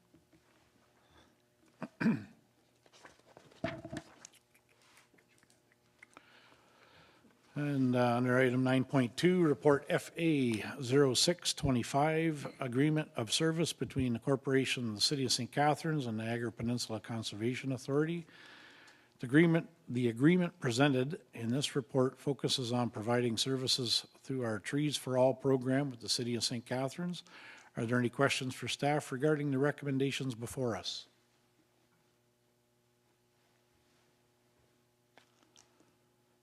And under item 9.2, report FA 0625, agreement of service between the corporation and the City of St. Catharines and Niagara Peninsula Conservation Authority. The agreement presented in this report focuses on providing services through our Trees for All program with the City of St. Catharines. Are there any questions for staff regarding the recommendations before us?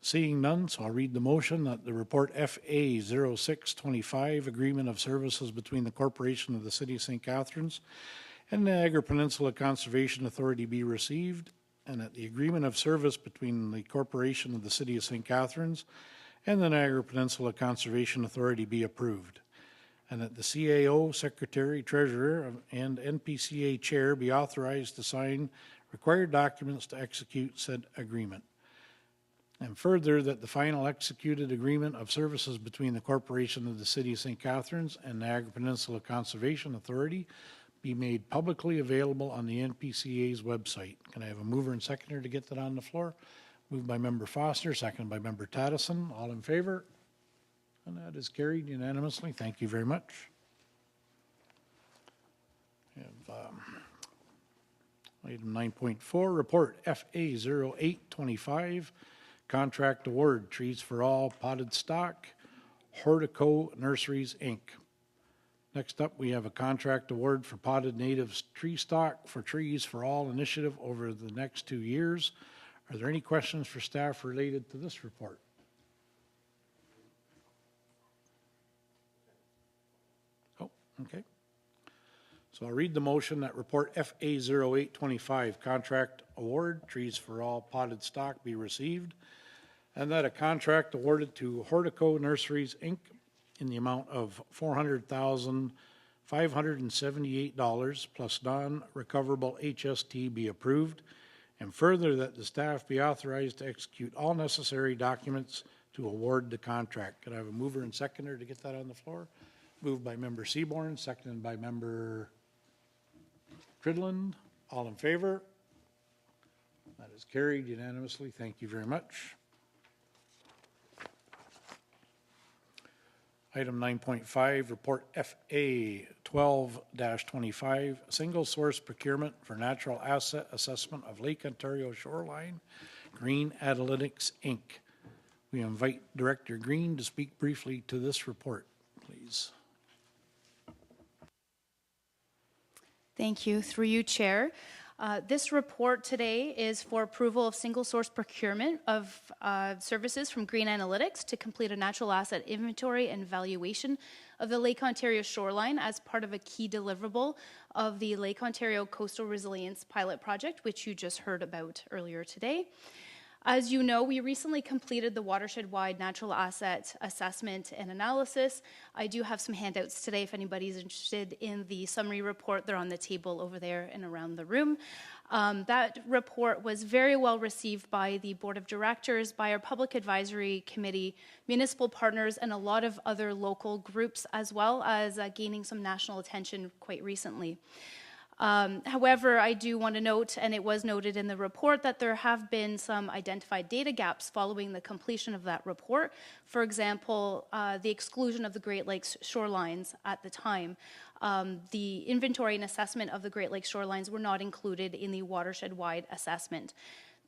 Seeing none, so I'll read the motion that the report FA 0625, Agreement of Services between the Corporation of the City of St. Catharines and Niagara Peninsula Conservation Authority be received, and that the agreement of service between the Corporation of the City of St. Catharines and the Niagara Peninsula Conservation Authority be approved, and that the CAO, Secretary, Treasurer, and NPCA Chair be authorized to sign required documents to execute said agreement. And further, that the final executed agreement of services between the Corporation of the City of St. Catharines and Niagara Peninsula Conservation Authority be made publicly available on the NPCA's website. Can I have a mover and seconder to get that on the floor? Moved by Member Foster, seconded by Member Tattison. All in favor? And that is carried unanimously. Thank you very much. We have item 9.4, report FA 0825, contract award, Trees for All, potted stock, Hortico Nurseries, Inc. Next up, we have a contract award for potted native tree stock for Trees for All initiative over the next 2 years. Are there any questions for staff related to this report? Oh, okay. So I'll read the motion that report FA 0825, contract award, Trees for All potted stock be received, and that a contract awarded to Hortico Nurseries, Inc. in the amount of $400,578 plus non-recoverable HST be approved, and further that the staff be authorized to execute all necessary documents to award the contract. Could I have a mover and seconder to get that on the floor? Moved by Member Seaborn, seconded by Member Cridland. All in favor? That is carried unanimously. Thank you very much. Item 9.5, report FA 12-25, single source procurement for natural asset assessment of Lake Ontario shoreline, Green Analytics, Inc. We invite Director Green to speak briefly to this report, please. Thank you. Through you, Chair. This report today is for approval of single source procurement of services from Green Analytics to complete a natural asset inventory and valuation of the Lake Ontario shoreline as part of a key deliverable of the Lake Ontario Coastal Resilience Pilot Project, which you just heard about earlier today. As you know, we recently completed the watershed-wide natural asset assessment and analysis. I do have some handouts today if anybody's interested in the summary report. They're on the table over there and around the room. That report was very well received by the Board of Directors, by our Public Advisory Committee, municipal partners, and a lot of other local groups, as well as gaining some national attention quite recently. However, I do want to note, and it was noted in the report, that there have been some identified data gaps following the completion of that report. For example, the exclusion of the Great Lakes shorelines at the time. The inventory and assessment of the Great Lakes shorelines were not included in the watershed-wide assessment.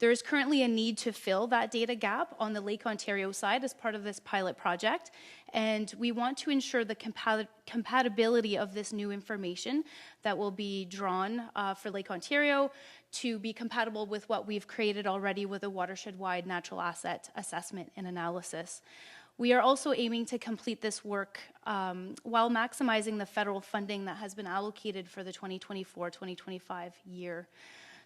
There is currently a need to fill that data gap on the Lake Ontario side as part of this pilot project, and we want to ensure the compatibility of this new information that will be drawn for Lake Ontario to be compatible with what we've created already with a watershed-wide natural asset assessment and analysis. We are also aiming to complete this work while maximizing the federal funding that has been allocated for the 2024-2025 year.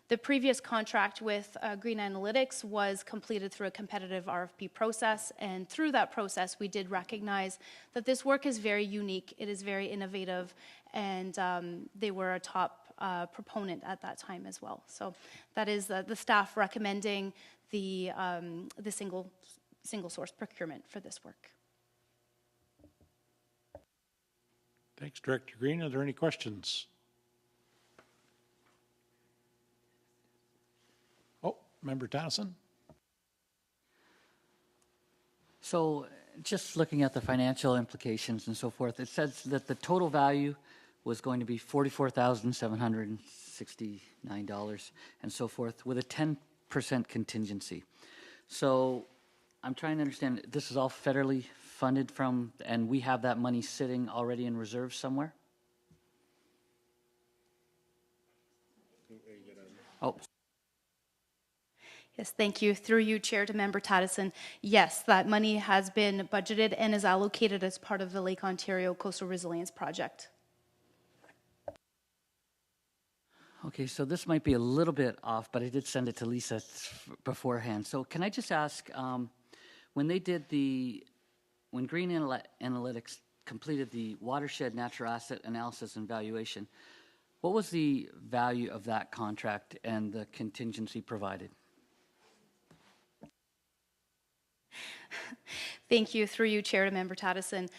The previous contract with Green Analytics was completed through a competitive RFP process, and through that process we did recognize that this work is very unique, it is very innovative, and they were a top proponent at that time as well. So that is the staff recommending the single source procurement for this work. Thanks, Director Green. Are there any questions? Member Townsend? So just looking at the financial implications and so forth, it says that the total value was going to be $44,769 and so forth, with a 10% contingency. So I'm trying to understand, this is all federally funded from, and we have that money sitting already in reserve somewhere? Oh, Yes, thank you. Through you, Chair, to Member Tattison. Yes, that money has been budgeted and is allocated as part of the Lake Ontario Coastal Resilience Project. okay, so this might be a little bit off, but I did send it to Lisa beforehand. So can I just ask, when they did when Green Analytics completed the watershed natural asset analysis and valuation, what was the value of that contract and the contingency provided? Thank you. Through you, Chair, to Member Tattison.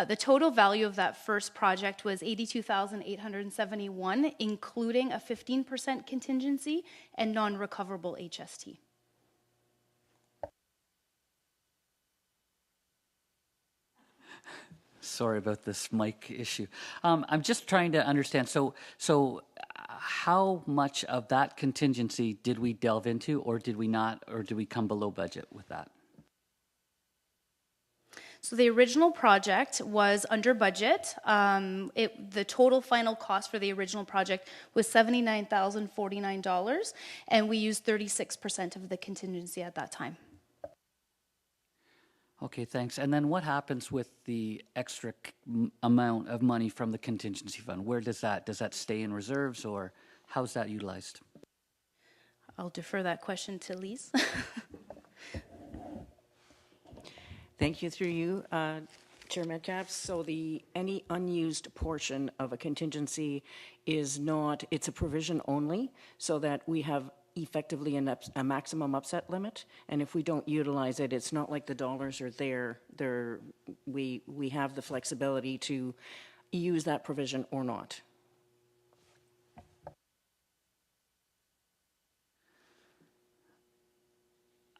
The total value of that first project was $82,871, including a 15% contingency and non-recoverable HST. Sorry about this mic issue. I'm just trying to understand. So how much of that contingency did we delve into, or did we not, or did we come below budget with that? So the original project was under budget. The total final cost for the original project was $79,049, and we used 36% of the contingency at that time. Okay, thanks. And then what happens with the extra amount of money from the contingency fund? Where does that stay in reserves, or how's that utilized? I'll defer that question to Lise. Thank you. Through you, Chair Metcalf. So any unused portion of a contingency is not, it's a provision only, so that we have effectively a maximum upset limit. And if we don't utilize it, it's not like the dollars are there. We have the flexibility to use that provision or not.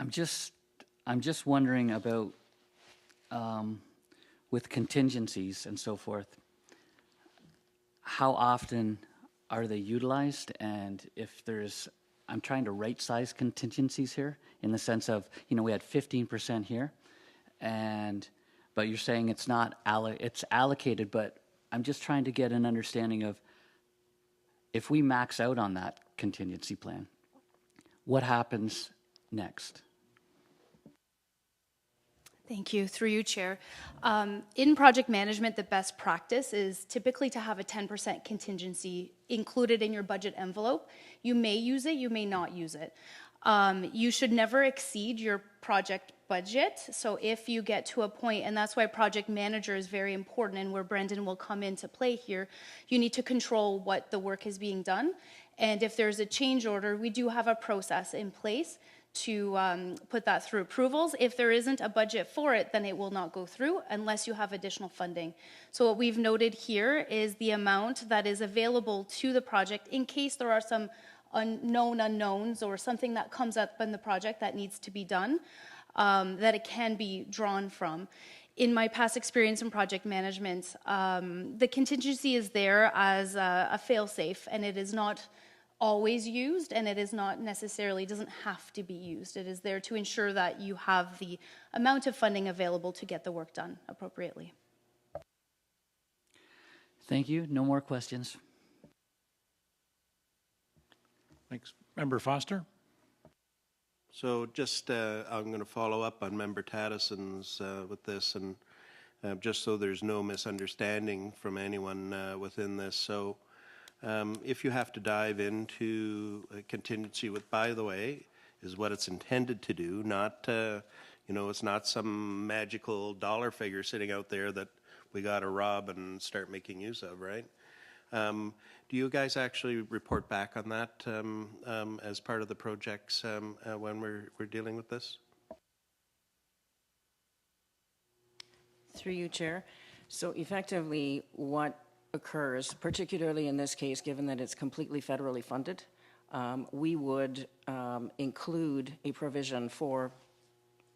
I'm just wondering about with contingencies and so forth, how often are they utilized? And if there's, I'm trying to right size contingencies here in the sense of, we had 15% here, but you're saying it's not it's allocated, but I'm just trying to get an understanding of if we max out on that contingency plan, what happens next? Thank you. Through you, Chair. In project management, the best practice is typically to have a 10% contingency included in your budget envelope. You may use it, you may not use it. You should never exceed your project budget. So if you get to a point, and that's why project manager is very important and where Brendan will come into play here, you need to control what the work is being done. And if there's a change order, we do have a process in place to put that through approvals. If there isn't a budget for it, then it will not go through unless you have additional funding. So what we've noted here is the amount that is available to the project in case there are some unknown unknowns or something that comes up in the project that needs to be done, that it can be drawn from. In my past experience in project management, the contingency is there as a fail-safe, and it is not always used, and it is not necessarily, doesn't have to be used. It is there to ensure that you have the amount of funding available to get the work done appropriately. Thank you. No more questions. Thanks. Member Foster? So just, I'm going to follow up on Member Tattison's with this, and just so there's no misunderstanding from anyone within this. So if you have to dive into a contingency, with, by the way, is what it's intended to do, not, it's not some magical dollar figure sitting out there that we got to rob and start making use of, right? Do you guys actually report back on that as part of the projects when we're dealing with this? Through you, Chair. So effectively, what occurs, particularly in this case, given that it's completely federally funded, we would include a provision for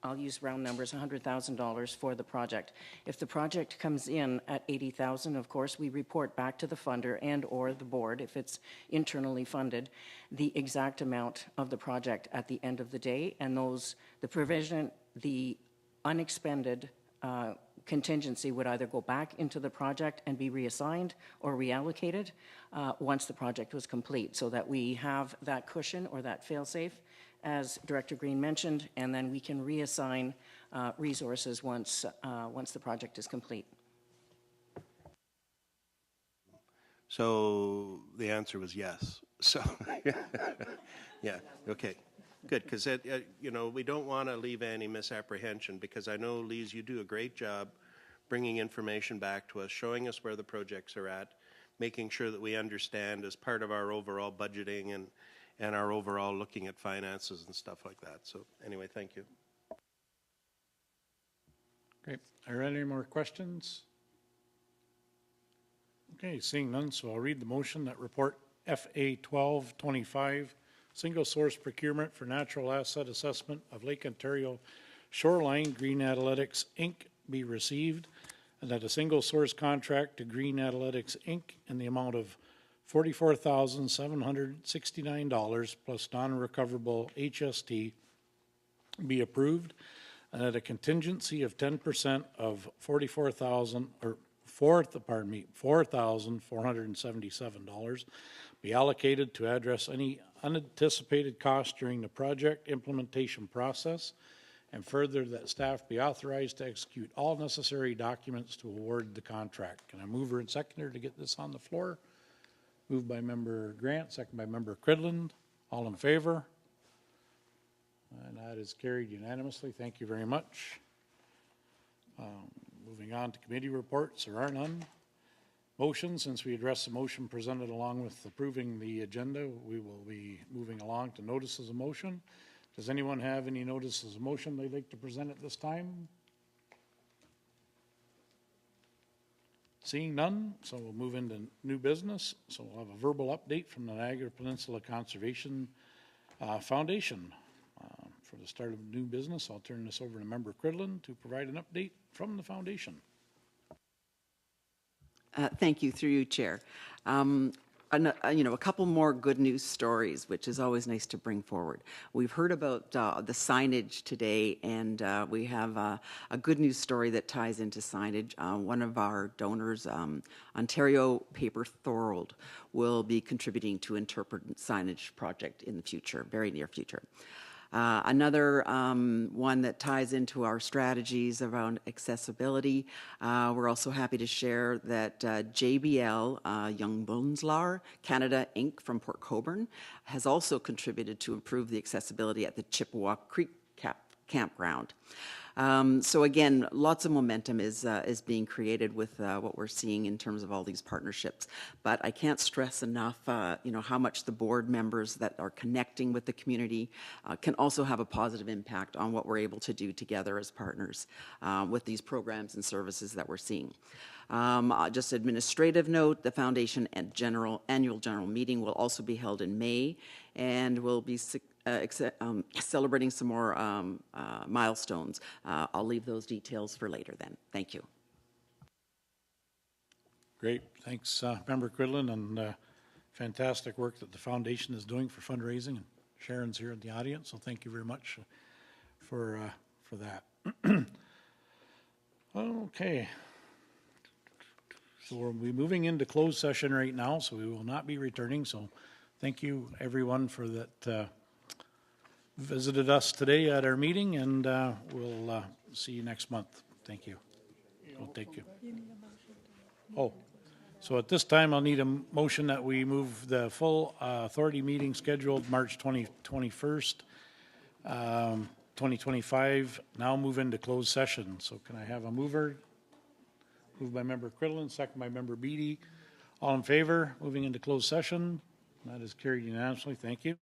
I'll use round numbers, $100,000 for the project. If the project comes in at $80,000, of course, we report back to the funder and/or the board, if it's internally funded, the exact amount of the project at the end of the day, and the unexpended contingency would either go back into the project and be reassigned or reallocated once the project was complete, so that we have that cushion or that fail-safe, as Director Green mentioned, and then we can reassign resources once the project is complete. So the answer was yes. So, yeah, okay, good, because we don't want to leave any misapprehension, because I know, Lise, you do a great job bringing information back to us, showing us where the projects are at, making sure that we understand as part of our overall budgeting and our overall looking at finances and stuff like that. So anyway, thank you. Great. Are there any more questions? Okay, seeing none, so I'll read the motion that report FA 1225, single source procurement for natural asset assessment of Lake Ontario Shoreline Green Athletics, Inc. be received, and that a single source contract to Green Athletics, Inc. in the amount of $44,769 plus non-recoverable HST be approved, and that a contingency of 10% of $4,477 be allocated to address any unanticipated costs during the project implementation process, and further that staff be authorized to execute all necessary documents to award the contract. Can I move her and seconder to get this on the floor? Moved by Member Grant, second by Member Cridland. All in favor? And that is carried unanimously. Thank you very much. Moving on to committee reports, there are none. Motion, since we addressed the motion presented along with approving the agenda, we will be moving along to notices of motion. Does anyone have any notices of motion they'd like to present at this time? Seeing none, so we'll move into new business. So we'll have a verbal update from the Niagara Peninsula Conservation Foundation. For the start of new business, I'll turn this over to Member Cridland to provide an update from the foundation. Thank you, through you, Chair. A couple more good news stories, which is always nice to bring forward. We've heard about the signage today, and we have a good news story that ties into signage. One of our donors, Ontario Paper Thorold, will be contributing to interpret signage project in the future, very near future. Another one that ties into our strategies around accessibility, we're also happy to share that JBL, Young Bonslar Canada Inc. from Port Colborne has also contributed to improve the accessibility at the Chippewa Creek campground. So again, lots of momentum is being created with what we're seeing in terms of all these partnerships. But I can't stress enough, how much the board members that are connecting with the community can also have a positive impact on what we're able to do together as partners with these programs and services that we're seeing. Just administrative note, the foundation and annual general meeting will also be held in May, and we'll be celebrating some more milestones. I'll leave those details for later then. Thank you. Great. Thanks, Member Cridland, and fantastic work that the foundation is doing for fundraising. And Sharon's here in the audience, so thank you very much for that. Okay. So we'll be moving into closed session right now, so we will not be returning. So thank you, everyone, for that visited us today at our meeting, and we'll see you next month. Thank you. We'll take you. Oh, so at this time, I'll need a motion that we move the full authority meeting scheduled March 21st, 2025, now move into closed session. So can I have a mover? Moved by Member Cridland, second by Member Beatty. All in favor, moving into closed session? That is carried unanimously. Thank you.